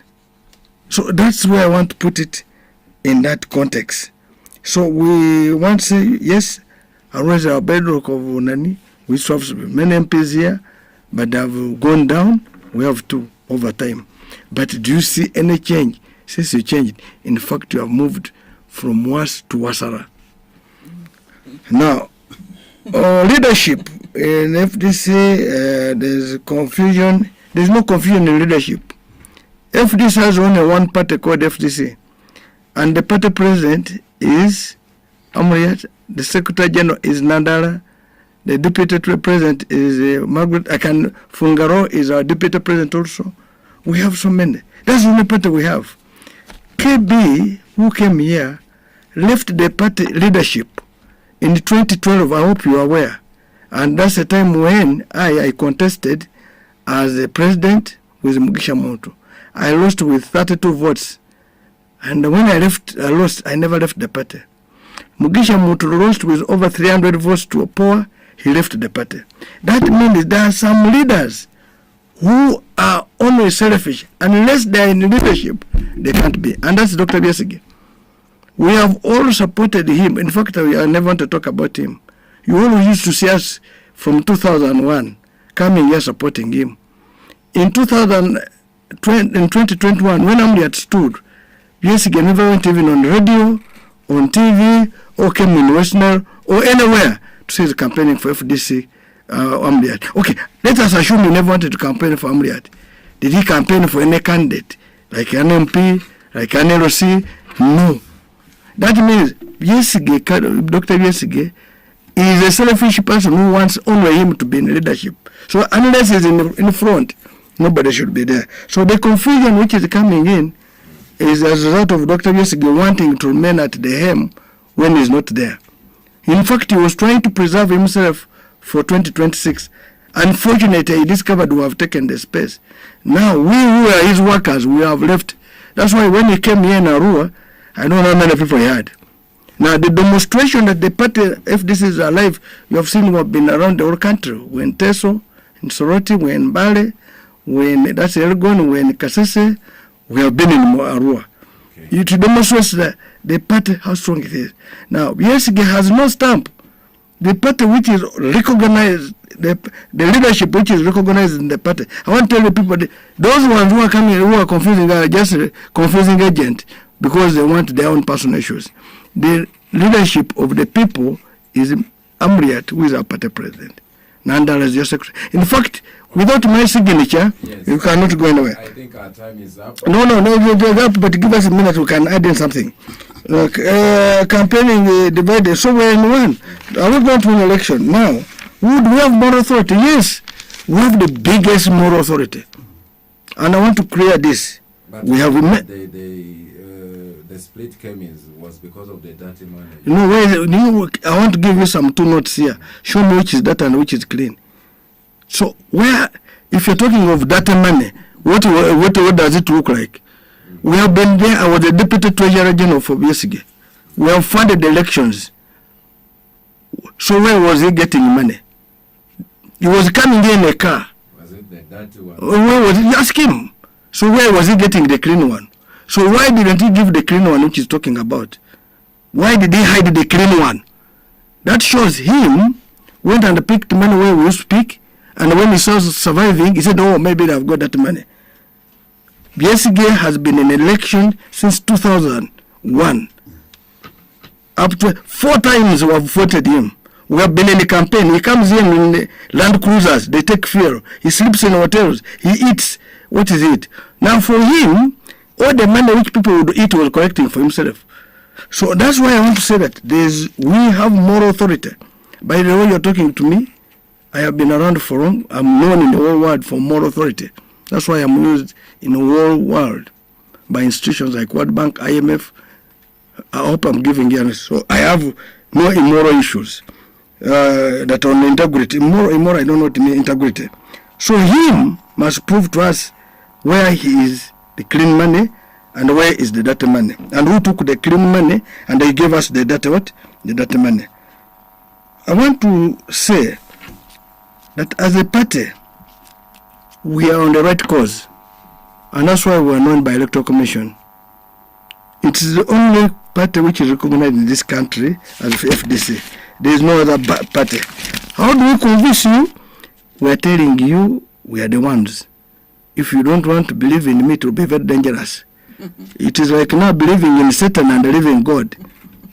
[SPEAKER 5] So that's where I want to put it in that context. So we want to say, yes, Arua is our bedrock of Unani. We have many MPs here, but they have gone down. We have 2 over time. But do you see any change? Since you changed, in fact, you have moved from worse to worser. Now, leadership in FDC, there's confusion. There's no confusion in leadership. FDC has only one party called FDC, and the party president is Amriat, the secretary general is Nandala, the deputy president is Margaret Fungaro is our deputy president also. We have so many. That's the only party we have. KB, who came here, left the party leadership in 2012, I hope you are aware. And that's the time when I contested as the president with Mugisha Muntu. I lost with 32 votes. And when I lost, I never left the party. Mugisha Muntu lost with over 300 votes to a poor, he left the party. That means there are some leaders who are only selfish. Unless they are in leadership, they can't be. And that's Dr. Biesige. We have all supported him. In fact, I never want to talk about him. You always used to see us from 2001 coming here supporting him. In 2021, when Amri had stood, Biesige never went even on radio, on TV, or came in West Nile, or anywhere to say he's campaigning for FDC Amriat. Okay, let us assume he never wanted to campaign for Amriat. Did he campaign for any candidate? Like an MP, like an LOC? No. That means Biesige, Dr. Biesige, is a selfish person who wants only him to be in leadership. So unless he's in front, nobody should be there. So the confusion which is coming in is as a result of Dr. Biesige wanting to remain at the helm when he's not there. In fact, he was trying to preserve himself for 2026. Unfortunately, he discovered we have taken the space. Now, we who are his workers, we have left. That's why when he came here in Arua, I don't know how many people he had. Now, the demonstration that the party FDC is alive, you have seen we have been around the whole country. We're in Teso, in Soroti, we're in Bale, we're in that's Elgon, we're in Kasese, We have been in Arua. Okay. It demonstrates that the party, how strong it is. Now, Besigye has no stamp. The party which is recognized, the leadership which is recognized in the party. I want to tell the people, those ones who are coming, who are confusing, are just confusing agent because they want their own personal issues. The leadership of the people is Amriat, who is our party president. Nandala is your secretary. In fact, without my signature, yes, you cannot go anywhere.
[SPEAKER 1] I think our time is up.
[SPEAKER 5] No, but give us a minute, we can add in something. Campaigning divided, so we're in one. Are we going to an election? Now, would we have moral authority? Yes, we have the biggest moral authority. And I want to clear this.
[SPEAKER 1] But
[SPEAKER 5] we have
[SPEAKER 1] the split came in was because of the dirty money.
[SPEAKER 5] I want to give you some 2 notes here. Show me which is dirty and which is clean. So where, if you're talking of dirty money, what does it look like? We have been there. I was the deputy treasurer general for Besigye. We have funded elections. So where was he getting money? He was coming here in a car.
[SPEAKER 1] Was it the dirty one?
[SPEAKER 5] Where was he? Ask him. So where was he getting the clean one? So why didn't he give the clean one which he's talking about? Why did he hide the clean one? That shows him went and picked money where we used to pick, and when he saw surviving, he said, oh, maybe I've got that money. Besigye has been in election since 2001. Up to 4 times we have voted him. We have been in the campaign. He comes in the Land Cruisers. They take fuel. He sleeps in hotels. He eats. What is it? Now for him, all the money which people would eat was collecting for himself. So that's why I want to say that we have moral authority. By the way you're talking to me, I have been around for long. I'm known in the whole world for moral authority. That's why I'm used in the whole world by institutions like World Bank, IMF. I hope I'm giving you. So I have no immoral issues that on integrity. Immoral, I don't know what means integrity. So him must prove to us where he is the clean money and where is the dirty money. And who took the clean money and they gave us the dirty what? The dirty money. I want to say that as a party, we are on the right course. And that's why we are known by Electoral Commission. It is the only party which is recognized in this country as FDC. There is no other party. How do we convince you? We are telling you we are the ones. If you don't want to believe in me, it will be very dangerous. It is like not believing in Satan and believing in God.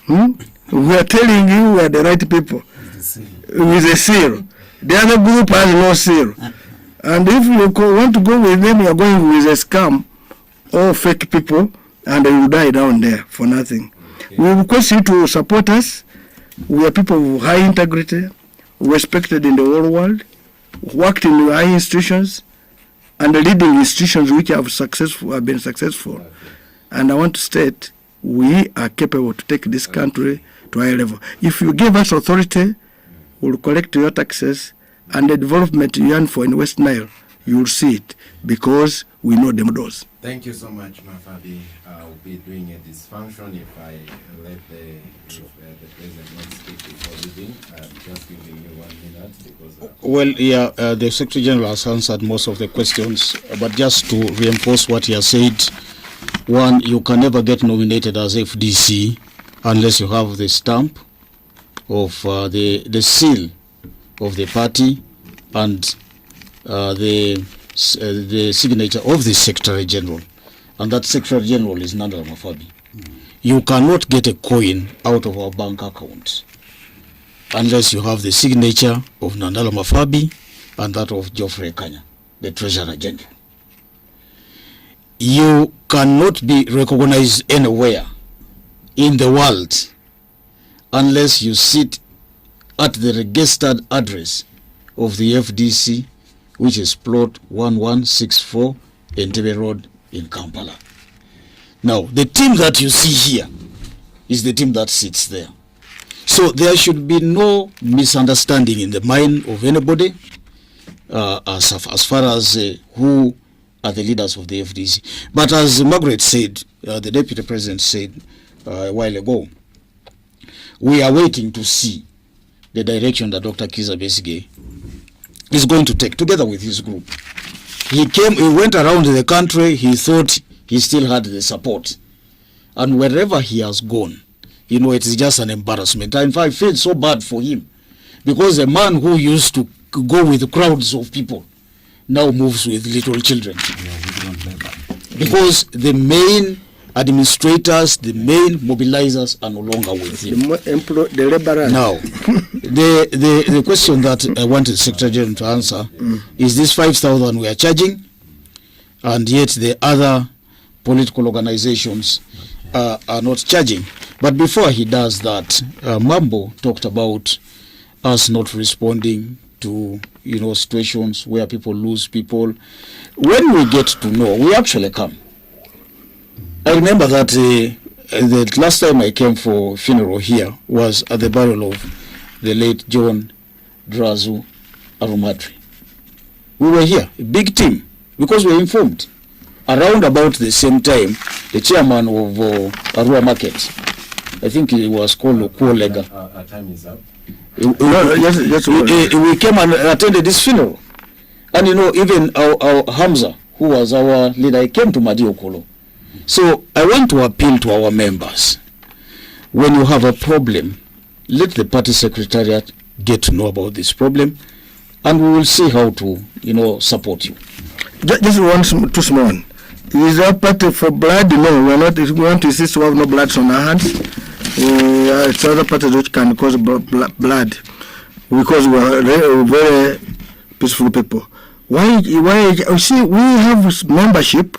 [SPEAKER 5] We are telling you we are the right people. With a seal. The other group has no seal. And if you want to go with them, you are going with a scam or fake people, and you will die down there for nothing. Okay. We request you to support us. We are people of high integrity, respected in the whole world, worked in high institutions, and leading institutions which have been successful. Okay. And I want to state, we are capable to take this country to a high level. If you give us authority, we'll collect your taxes, and the development you yearn for in West Nile, you'll see it, because we know the models.
[SPEAKER 1] Thank you so much, Mafabi. I'll be doing a dysfunction if I let the president not speak before leaving. I'm just giving you 1 minute because...
[SPEAKER 6] the Secretary General has answered most of the questions, but just to reinforce what he has said, one, you can never get nominated as FDC unless you have the stamp of the seal of the party and the signature of the Secretary General, and that Secretary General is Nandala Mafabi. You cannot get a coin out of our bank account unless you have the signature of Nandala Mafabi and that of Geoffrey Kanya, the Treasurer General. You cannot be recognized anywhere in the world unless you sit at the registered address of the FDC, which is plot 1164 Entebbe Road in Kampala. Now, the team that you see here is the team that sits there. So there should be no misunderstanding in the mind of anybody as far as who are the leaders of the FDC. But as Margaret said, the Deputy President said a while ago, we are waiting to see the direction that Dr. Kizza Besigye is going to take together with his group. He went around the country, he thought he still had the support. And wherever he has gone, you know, it is just an embarrassment. In fact, I feel so bad for him, because a man who used to go with crowds of people now moves with little children. Because the main administrators, the main mobilizers are no longer with him.
[SPEAKER 5] The laborers.
[SPEAKER 6] Now, the question that I wanted Secretary General to answer is this 5,000 we are charging, and yet the other political organizations are not charging. But before he does that, Mambo talked about us not responding to, you know, situations where people lose people. When we get to know, we actually come. I remember that the last time I came for funeral here was at the burial of the late John Drazu Arumatri. We were here, a big team, because we were informed. Around about the same time, the chairman of Arua Market, I think he was called Kuolega.
[SPEAKER 1] Our time is up.
[SPEAKER 6] We came and attended this funeral. And you know, even our Hamza, who was our leader, he came to Madiokolo. So I want to appeal to our members. When you have a problem, let the party secretariat get to know about this problem, and we will see how to, you know, support you.
[SPEAKER 5] Just one too small. Is our party for blood? No, we are not. We want to insist to have no blood on our hands. It's other parties which can cause blood, because we are very peaceful people. Why? You see, we have membership,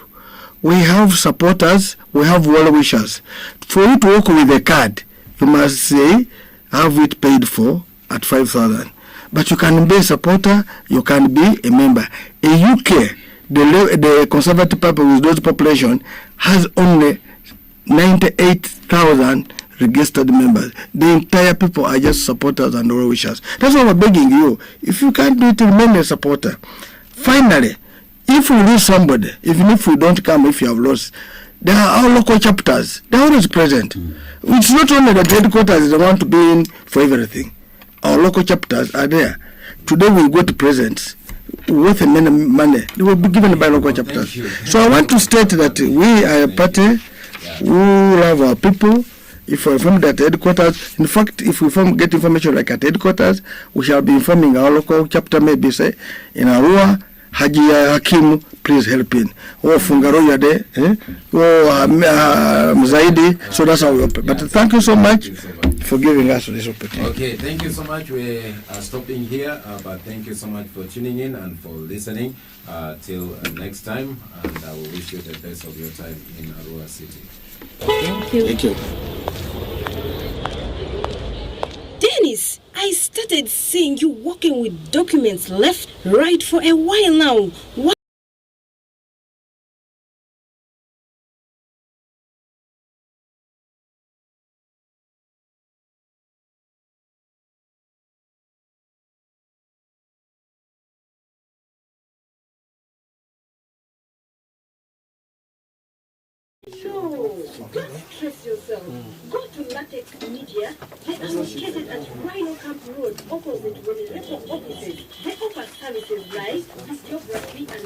[SPEAKER 5] we have supporters, we have well wishers. For you to work with a card, you must say have it paid for at 5,000. But you can be a supporter, you can be a member. In UK, the Conservative Party with those population has only 98,000 registered members. The entire people are just supporters and well wishers. That's why we're begging you. If you can't do it, remain a supporter. Finally, if we lose somebody, even if we don't come, if you have lost, there are our local chapters. They're always present. It's not only the headquarters that want to be in for everything. Our local chapters are there. Today we go to presents worth a money. They will be given by local chapters. So I want to state that we are a party who love our people. If we inform at headquarters, in fact, if we get information like at headquarters, we shall be informing our local chapter, maybe say in Arua, Haji Hakimu, please help in. Or Fungaro Yade, or Mzaidi. So that's how we operate. But thank you so much for giving us this opportunity.
[SPEAKER 1] Okay, thank you so much. We are stopping here, but thank you so much for tuning in and for listening. Till next time, and I will wish you the best of your time in Arua City.
[SPEAKER 4] Thank you.
[SPEAKER 6] Thank you.
[SPEAKER 10] Dennis, I started seeing you walking with documents left, right for a while now. What? No, don't stress yourself. Go to Latex Media. They are located at Rhino Camp Road, opposite with the offices. They offer services like videography and